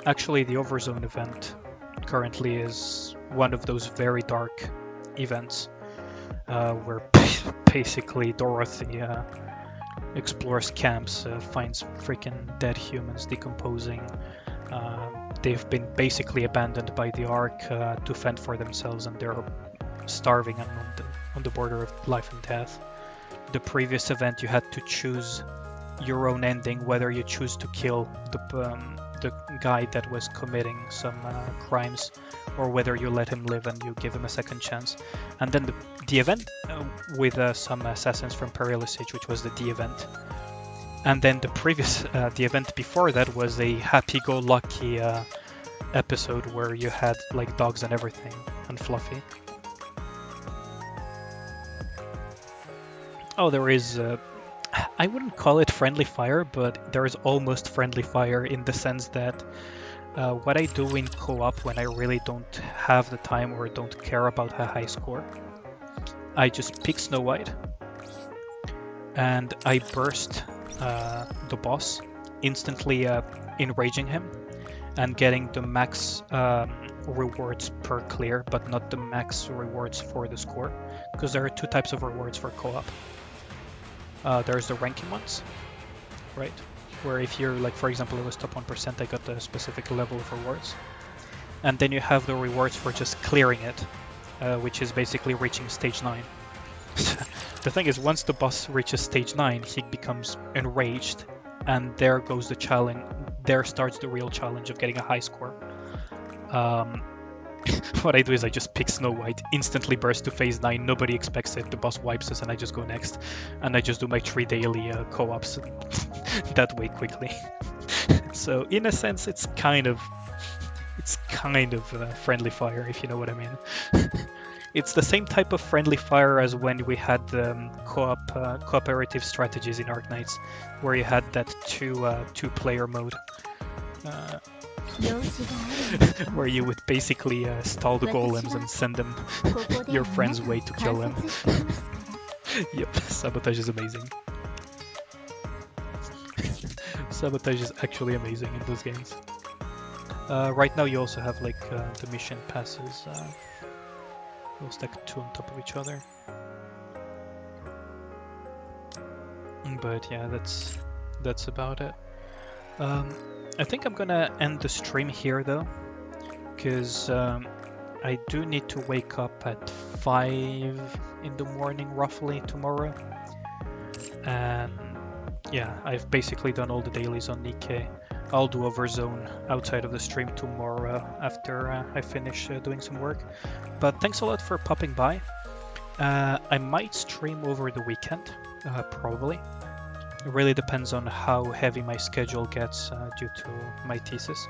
Actually, the Overzone event currently is one of those very dark events where basically Dorothy explores camps, finds freaking dead humans decomposing. They've been basically abandoned by the Ark to fend for themselves, and they're starving and on the border of life and death. The previous event, you had to choose your own ending, whether you choose to kill the guy that was committing some crimes, or whether you let him live and you give him a second chance. And then the event with some assassins from Perilous Age, which was the D event. And then the event before that was a happy-go-lucky episode where you had like dogs and everything, and fluffy. Oh, there is... I wouldn't call it friendly fire, but there is almost friendly fire in the sense that what I do in co-op when I really don't have the time or don't care about a high score, I just pick Snow White and I burst the boss, instantly enraging him and getting the max rewards per clear, but not the max rewards for the score, because there are two types of rewards for co-op. There's the ranking ones, right? Where if you're like, for example, it was top 1%, I got a specific level of rewards. And then you have the rewards for just clearing it, which is basically reaching stage 9. The thing is, once the boss reaches stage 9, he becomes enraged, and there goes the challenge. There starts the real challenge of getting a high score. What I do is I just pick Snow White, instantly burst to phase 9, nobody expects it, the boss wipes us and I just go next. And I just do my 3 daily co-ops that way quickly. So in a sense it's kind of friendly fire, if you know what I mean. It's the same type of friendly fire as when we had cooperative strategies in Arknights, where you had that two-player mode. Where you would basically stall the golems and send them your friend's way to kill them. Yep, Sabotage is amazing. Sabotage is actually amazing in those games. Right now you also have like the mission passes. They'll stack 2 on top of each other. But yeah, that's about it. I think I'm gonna end the stream here though, because I do need to wake up at 5 in the morning roughly tomorrow. And yeah, I've basically done all the dailies on Nikke. I'll do a Warzone outside of the stream tomorrow after I finish doing some work. But thanks a lot for popping by. I might stream over the weekend, probably. It really depends on how heavy my schedule gets due to my thesis.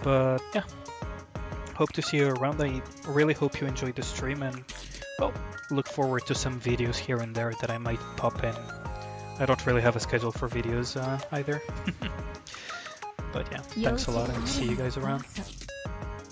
But yeah, hope to see you around. I really hope you enjoyed the stream, and well, look forward to some videos here and there that I might pop in. I don't really have a schedule for videos either. But yeah, thanks a lot and see you guys around.